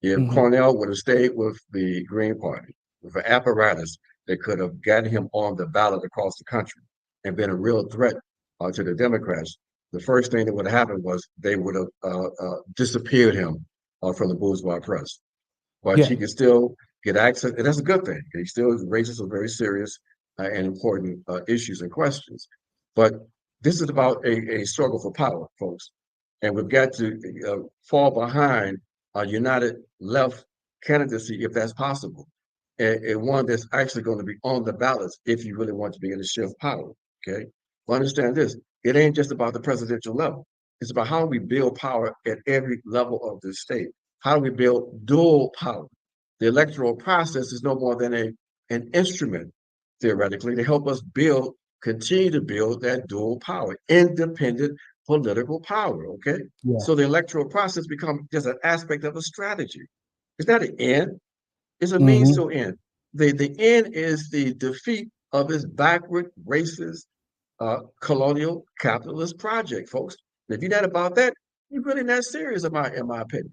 If Mm-hmm. Cornell would have stayed with the Green Party, with an apparatus that could have gotten him on the ballot across the country and been a real threat to the Democrats, the first thing that would have happened was they would have disappeared him from the bourgeois press. But Yeah. he can still get access, and that's a good thing. He still raises some very serious and important issues and questions. But this is about a struggle for power, folks. And we've got to fall behind a united left candidacy if that's possible. And one that's actually going to be on the ballots if you really want to be in a shift power. Okay. Well, understand this. It ain't just about the presidential level. It's about how we build power at every level of the state. How do we build dual power? The electoral process is no more than an instrument, theoretically, to help us continue to build that dual power, independent political power. Okay. Yeah. So the electoral process becomes just an aspect of a strategy. It's not an end, it's a means Mm-hmm. to end. The end is the defeat of this backward, racist, colonial capitalist project, folks. If you're not about that, you're really not serious, in my opinion.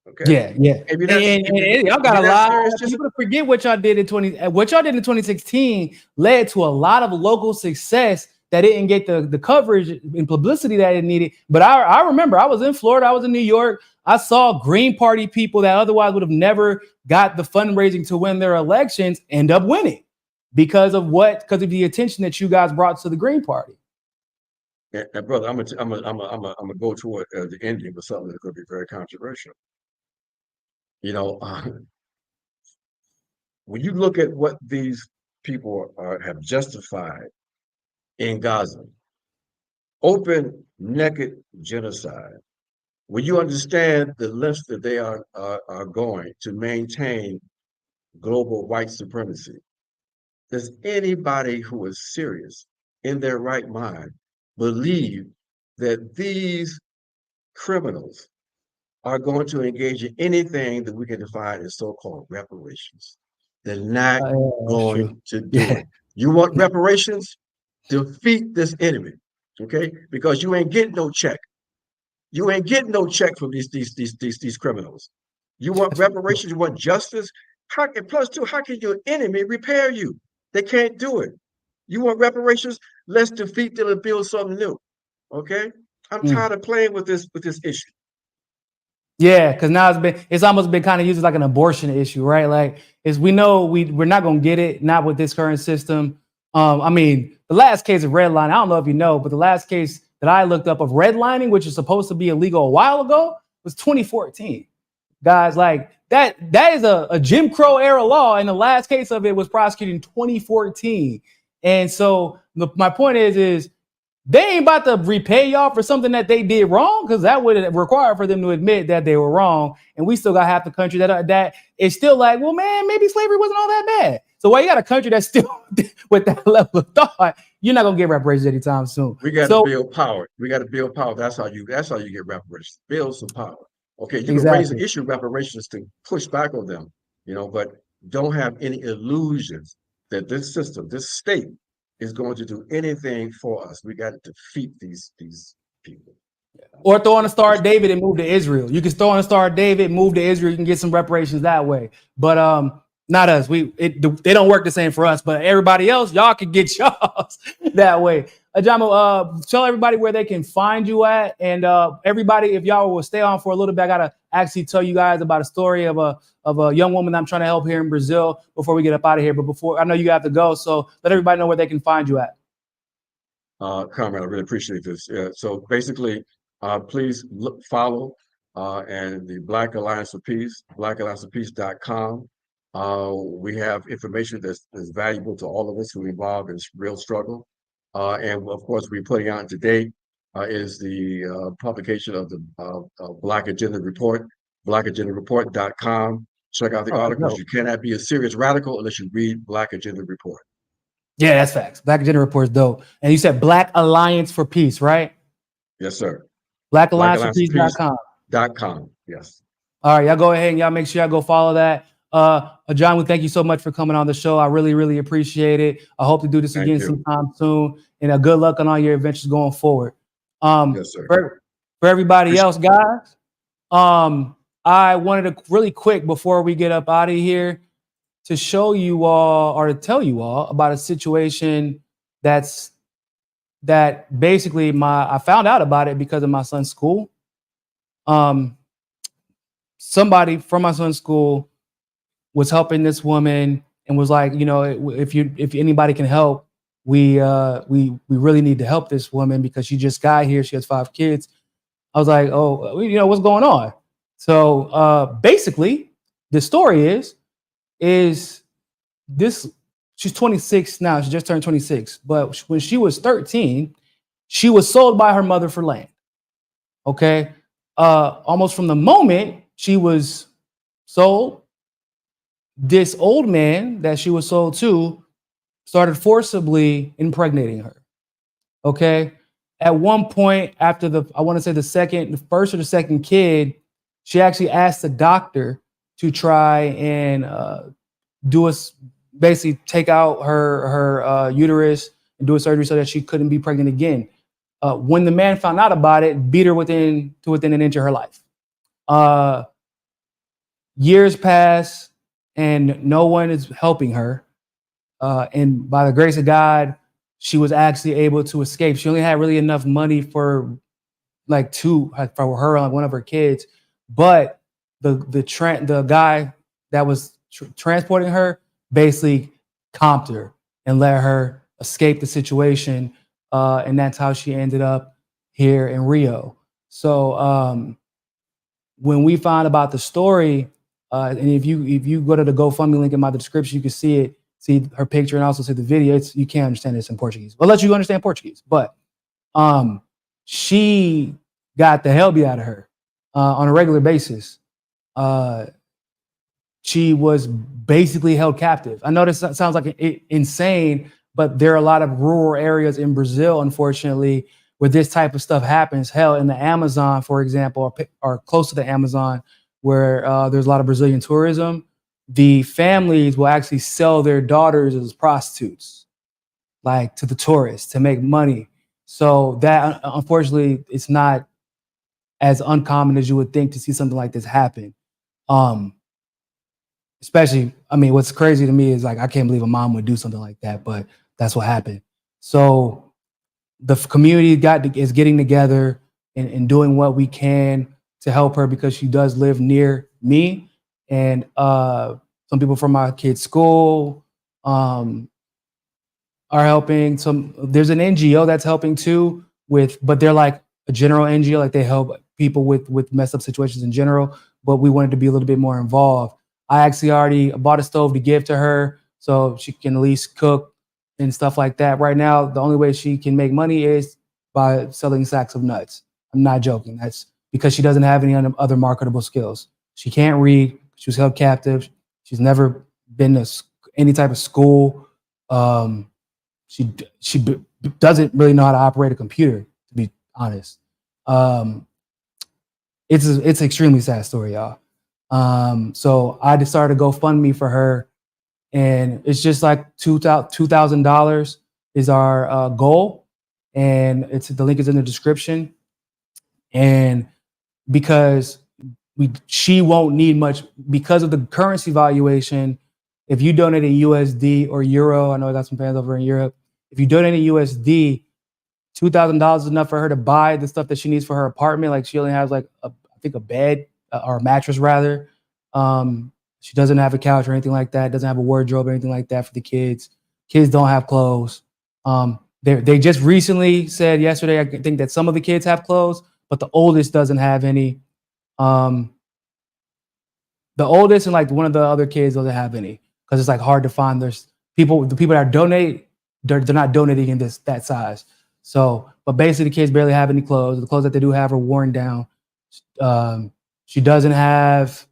Okay. Yeah, yeah, If you're not, and y'all if got a you're not lot serious, of just people to forget what y'all did in 2016 led to a lot of local success that didn't get the coverage and publicity that it needed. But I remember I was in Florida, I was in New York. I saw Green Party people that otherwise would have never got the fundraising to win their elections end up winning because of the attention that you guys brought to the Green Party. and brother, I'm gonna go toward the ending with something that's gonna be very controversial. You know, when you look at what these people have justified in Gaza, open, naked genocide. When you understand the lengths that they are going to maintain global white supremacy. Does anybody who is serious in their right mind believe that these criminals are going to engage in anything that we can define as so-called reparations? They're not Yeah, that's true. going to do Yeah. it. You want reparations? Defeat this enemy, okay? Because you ain't getting no check. You ain't getting no check from these criminals. You want reparations, you want justice. How can, plus two, how can your enemy repair you? They can't do it. You want reparations? Let's defeat them and build something new. Okay? I'm Mm. tired of playing with this issue. Yeah, because now it's almost been kind of used as like an abortion issue, right? Like, is we know we're not gonna get it, not with this current system. I mean, the last case of redlining, I don't know if you know, but the last case that I looked up of redlining, which is supposed to be illegal a while ago, was 2014. Guys, like that is a Jim Crow era law, and the last case of it was prosecuted in 2014. And so my point is they ain't about to repay y'all for something that they did wrong, because that would require for them to admit that they were wrong. And we still got half the country that is still like, well, man, maybe slavery wasn't all that bad. So while you got a country that's still with that level of thought, you're not gonna get reparations anytime soon. We got to So build power. We got to build power. That's how you get reparations. Build some power. Okay, you can raise the exactly. issue of reparations to push back on them, but don't have any illusions that this system, this state, is going to do anything for us. We got to defeat these people. Or throw on a Star of David and move to Israel. You can throw on a Star of David, move to Israel. You can get some reparations that way. But not us. They don't work the same for us. But everybody else, y'all can get y'all that way. Ajamu, tell everybody where they can find you at, and everybody, if y'all will stay on for a little bit, I gotta actually tell you guys about a story of a young woman that I'm trying to help here in Brazil before we get up out of here. But before, I know you have to go, so let everybody know where they can find you at. Carmen, I really appreciate this. So basically, please follow and the Black Alliance for Peace, blackallianceforpeace.com. We have information that's valuable to all of us who are involved in real struggle. And of course, we're putting out today is the publication of the Black Agenda Report, blackagendareport.com. Check out the Oh, articles. no. You cannot be a serious radical unless you read Black Agenda Report. Yeah, that's facts. Black Agenda Report is dope. And you said Black Alliance for Peace, right? Yes, sir. BlackAllianceForPeace.com. blackallianceforpeace.com. Yes. All right, y'all go ahead and y'all make sure y'all go follow that. John, thank you so much for coming on the show. I really, really appreciate it. I hope to do this Thank again you. sometime soon. And good luck on all your adventures going forward. Yes, sir. For everybody else, guys, I wanted to really quick before we get up out of here to show you all or to tell you all about a situation that basically I found out about it because of my son's school. Somebody from my son's school was helping this woman and was like, if anybody can help, we really need to help this woman because she just got here. She has 5 kids. I was like, oh, what's going on? So basically, the story is this. She's 26 now. She just turned 26. But when she was 13, she was sold by her mother for land. Okay. Almost from the moment she was sold, this old man that she was sold to started forcibly impregnating her. Okay. At one point, after the first or the second kid, she actually asked the doctor to try and basically take out her uterus and do a surgery so that she couldn't be pregnant again. When the man found out about it, beat her within an inch of her life. Years pass and no one is helping her. And by the grace of God, she was actually able to escape. She only had really enough money for her and one of her kids, but the guy that was transporting her basically comped her and let her escape the situation, and that's how she ended up here in Rio. So when we found about the story, and if you go to the GoFundMe link in my description, you can see her picture and also see the video. You can't understand this in Portuguese. I'll let you understand Portuguese, but she got the hell beat out of her on a regular basis. She was basically held captive. I know this sounds like insane, but there are a lot of rural areas in Brazil, unfortunately, where this type of stuff happens. Hell, in the Amazon, for example, or close to the Amazon, where there's a lot of Brazilian tourism, the families will actually sell their daughters as prostitutes, like to the tourists to make money. So that, unfortunately, it's not as uncommon as you would think to see something like this happen. Um, Especially, I mean, what's crazy to me is like I can't believe a mom would do something like that, but that's what happened. So the community is getting together and doing what we can to help her because she does live near me, and some people from my kid's school um, are helping. There's an NGO that's helping too but they're like a general NGO, like they help people with messed up situations in general. But we wanted to be a little bit more involved. I actually already bought a stove to give to her so she can at least cook and stuff like that. Right now, the only way she can make money is by selling sacks of nuts. I'm not joking. That's because she doesn't have any other marketable skills. She can't read. She was held captive. She's never been to any type of school. She doesn't really know how to operate a computer, to be honest. It's an extremely sad story, y'all. So I just started a GoFundMe for her, and it's just like $2,000 is our goal, and the link is in the description. And because she won't need much because of the currency valuation. If you donate in USD or Euro, I know I got some fans over in Europe. If you donate in USD, $2,000 is enough for her to buy the stuff that she needs for her apartment. Like she only has like I think a bed or a mattress rather. She doesn't have a couch or anything like that. Doesn't have a wardrobe or anything like that for the kids. Kids don't have clothes. They just recently said yesterday, I think that some of the kids have clothes, but the oldest doesn't have any. The oldest and like one of the other kids doesn't have any because it's like hard to find. There's the people that donate, they're not donating in that size. So, but basically the kids barely have any clothes. The clothes that they do have are worn down. She doesn't have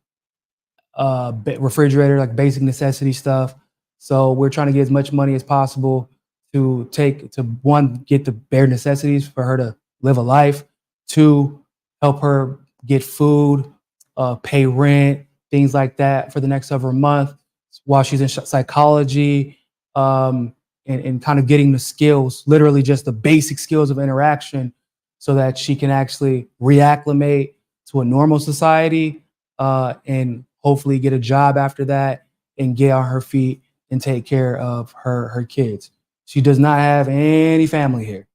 a refrigerator, like basic necessity stuff. So we're trying to get as much money as possible to get the bare necessities for her to live a life, to help her get food, pay rent, things like that for the next several months while she's in psychology, and kind of getting the skills, literally just the basic skills of interaction so that she can actually reacclimate to a normal society, and hopefully get a job after that and get on her feet and take care of her kids. She does not have any family here.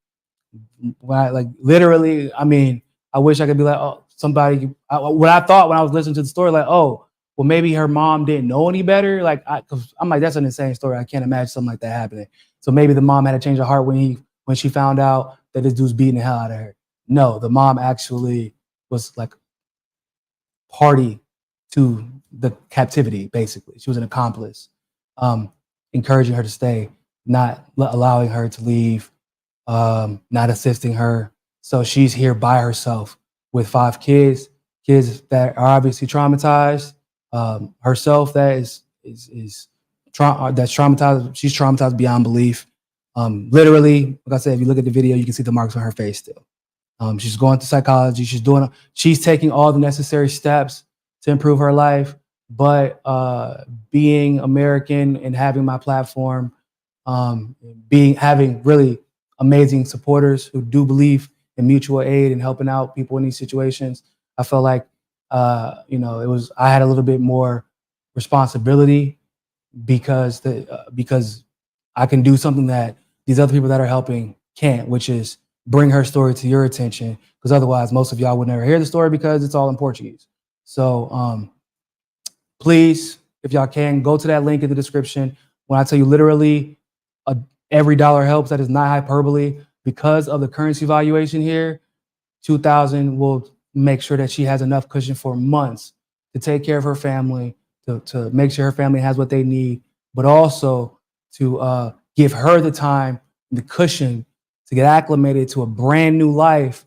Literally, I mean, I wish I could be like, oh, somebody. What I thought when I was listening to the story, like, oh, well, maybe her mom didn't know any better. Cause I'm like, that's an insane story. I can't imagine something like that happening. So maybe the mom had a change of heart when she found out that this dude's beating the hell out of her. No, the mom actually was like party to the captivity. Basically, she was an accomplice, encouraging her to stay, not allowing her to leave, not assisting her. So she's here by herself with 5 kids that are obviously traumatized. Herself that's traumatized. She's traumatized beyond belief. Literally, like I said, if you look at the video, you can see the marks on her face still. She's going to psychology. She's taking all the necessary steps to improve her life. But being American and having my platform, having really amazing supporters who do believe in mutual aid and helping out people in these situations, I felt like I had a little bit more responsibility because I can do something that these other people that are helping can't, which is bring her story to your attention, because otherwise most of y'all would never hear the story because it's all in Portuguese. So please, if y'all can, go to that link in the description. When I tell you literally every dollar helps, that is not hyperbole. Because of the currency valuation here, 2,000 will make sure that she has enough cushion for months to take care of her family, to make sure her family has what they need, but also to give her the time and the cushion to get acclimated to a brand new life,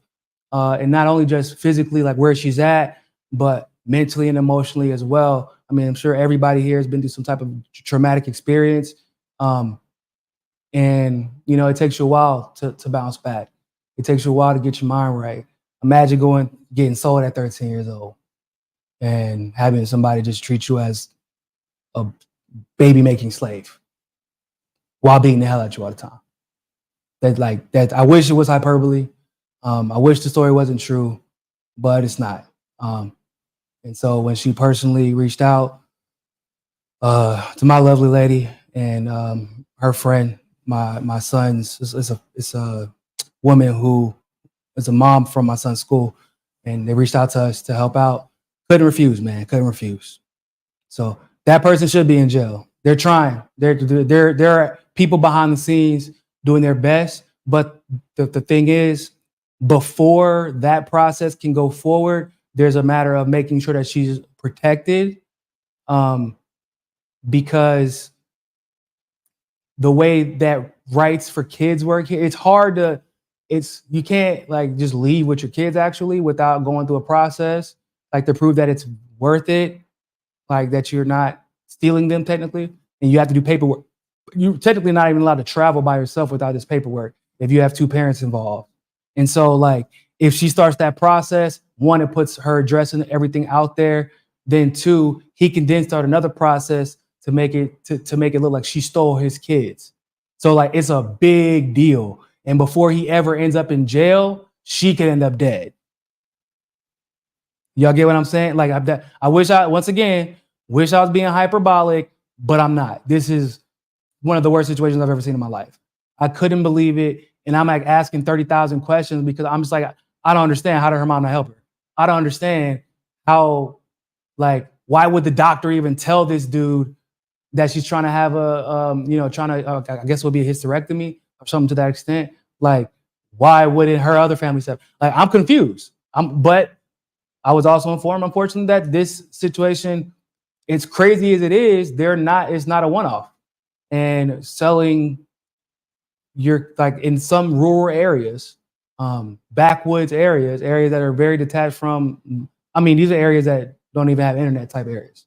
and not only just physically, like where she's at, but mentally and emotionally as well, I mean, I'm sure everybody here has been through some type of traumatic experience. And it takes you a while to bounce back. It takes you a while to get your mind right. Imagine getting sold at 13 years old and having somebody just treat you as a baby making slave while beating the hell out you all the time. That I wish it was hyperbole. I wish the story wasn't true, but it's not. And so when she personally reached out to my lovely lady and her friend, my son's, it's a woman who is a mom from my son's school, and they reached out to us to help out. Couldn't refuse, man. Couldn't refuse. So that person should be in jail. They're trying. There are people behind the scenes doing their best, but the thing is, before that process can go forward, there's a matter of making sure that she's protected, because the way that rights for kids work here, it's hard to, you can't like just leave with your kids actually without going through a process, like to prove that it's worth it, like that you're not stealing them technically, and you have to do paperwork. You're technically not even allowed to travel by yourself without this paperwork if you have two parents involved. And so like, if she starts that process, one, it puts her address and everything out there. Then two, he can then start another process to make it look like she stole his kids. So like, it's a big deal. And before he ever ends up in jail, she could end up dead. Y'all get what I'm saying? Like, I wish I was being hyperbolic, but I'm not. This is one of the worst situations I've ever seen in my life. I couldn't believe it. And I'm like asking 30,000 questions because I'm just like, I don't understand. How did her mom not help her? I don't understand how, like, why would the doctor even tell this dude that she's trying to have I guess it would be a hysterectomy or something to that extent. Like, why wouldn't her other family step? Like, I'm confused. But I was also informed, unfortunately, that this situation, it's crazy as it is, it's not a one-off. And selling like in some rural areas, backwoods areas that are very detached from, I mean, these are areas that don't even have internet type areas.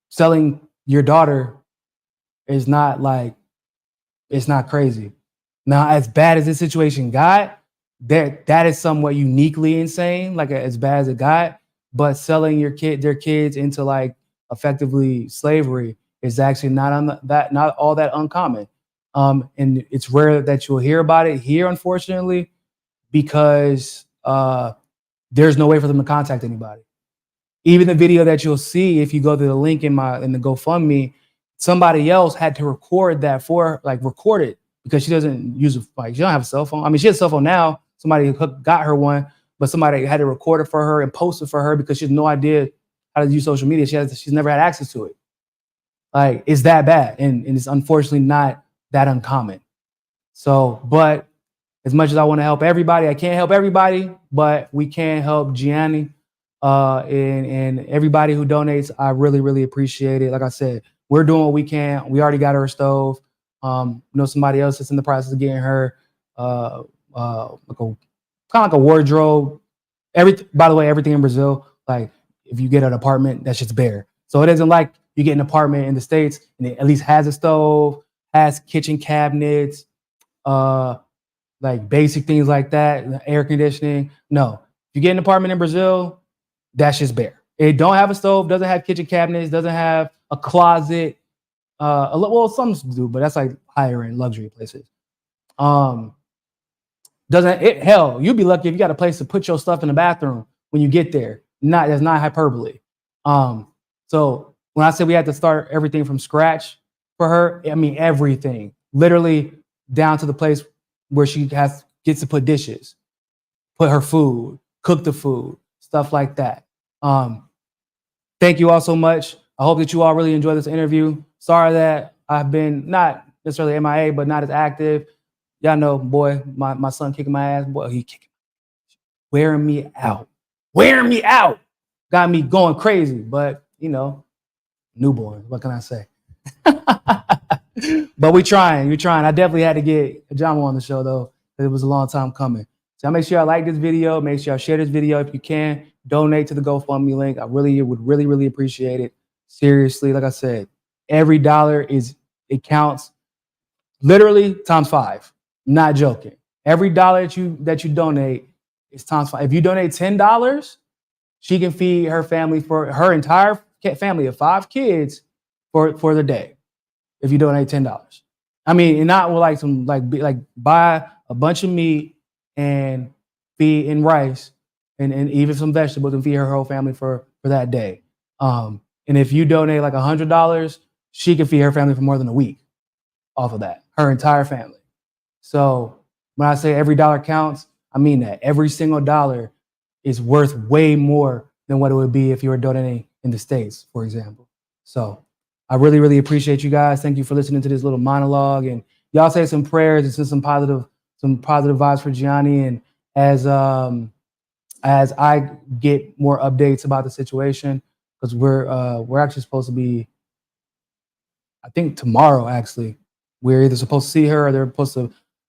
Selling your daughter is not like, it's not crazy. Now, as bad as this situation got, that is somewhat uniquely insane, like as bad as it got, but selling their kids into like effectively slavery is actually not all that uncommon. And it's rare that you'll hear about it here, unfortunately, because there's no way for them to contact anybody. Even the video that you'll see, if you go to the link in the GoFundMe, somebody else had to record that record it, because she doesn't she don't have a cell phone. I mean, she has a cell phone now. Somebody got her one, but somebody had to record it for her and post it for her because she has no idea how to use social media. She's never had access to it. Like, it's that bad, and it's unfortunately not that uncommon. So, but as much as I want to help everybody, I can't help everybody, but we can help Gianni, and everybody who donates. I really, really appreciate it. Like I said, we're doing what we can. We already got her a stove. Somebody else that's in the process of getting her kind of like a wardrobe. By the way, everything in Brazil, like if you get an apartment, that shit's bare. So it isn't like you get an apartment in the States and it at least has a stove, has kitchen cabinets, like basic things like that, air conditioning. No, if you get an apartment in Brazil, that shit's bare. It don't have a stove, doesn't have kitchen cabinets, doesn't have a closet. Some do, but that's like higher end luxury places. Hell, you'd be lucky if you got a place to put your stuff in the bathroom when you get there. That's not hyperbole. So when I said we had to start everything from scratch for her, I mean everything, literally down to the place where she gets to put dishes, put her food, cook the food, stuff like that. Thank you all so much. I hope that you all really enjoyed this interview. Sorry that I've been not necessarily MIA, but not as active. Y'all know, boy, my son kicking my ass. Boy, he kicking, wearing me out. Got me going crazy, but newborn. What can I say? But we're trying. I definitely had to get Ajamu on the show though. It was a long time coming. So make sure y'all like this video. Make sure y'all share this video if you can. Donate to the GoFundMe link. I would really appreciate it. Seriously, like I said, every dollar it counts. Literally times 5. Not joking. Every dollar that you donate is times 5. If you donate $10, she can feed her family for her entire family of 5 kids for the day. If you donate $10, I mean, and not with like buy a bunch of meat and feed and rice and even some vegetables and feed her whole family for that day. And if you donate like $100, she can feed her family for more than a week off of that, her entire family. So when I say every dollar counts, I mean that every single dollar is worth way more than what it would be if you were donating in the States, for example. So I really appreciate you guys. Thank you for listening to this little monologue, and y'all say some prayers and send some positive vibes for Gianni. And as I get more updates about the situation, because we're actually supposed to be, I think tomorrow actually, we're either supposed to see her or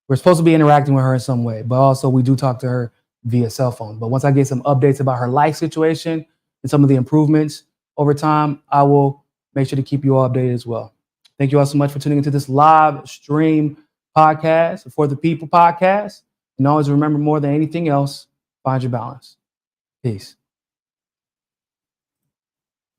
we're supposed to be interacting with her in some way. But also we do talk to her via cell phone. But once I get some updates about her life situation and some of the improvements over time, I will make sure to keep you all updated as well. Thank you all so much for tuning into this live stream podcast, For the People podcast. And always remember, more than anything else, find your balance. Peace.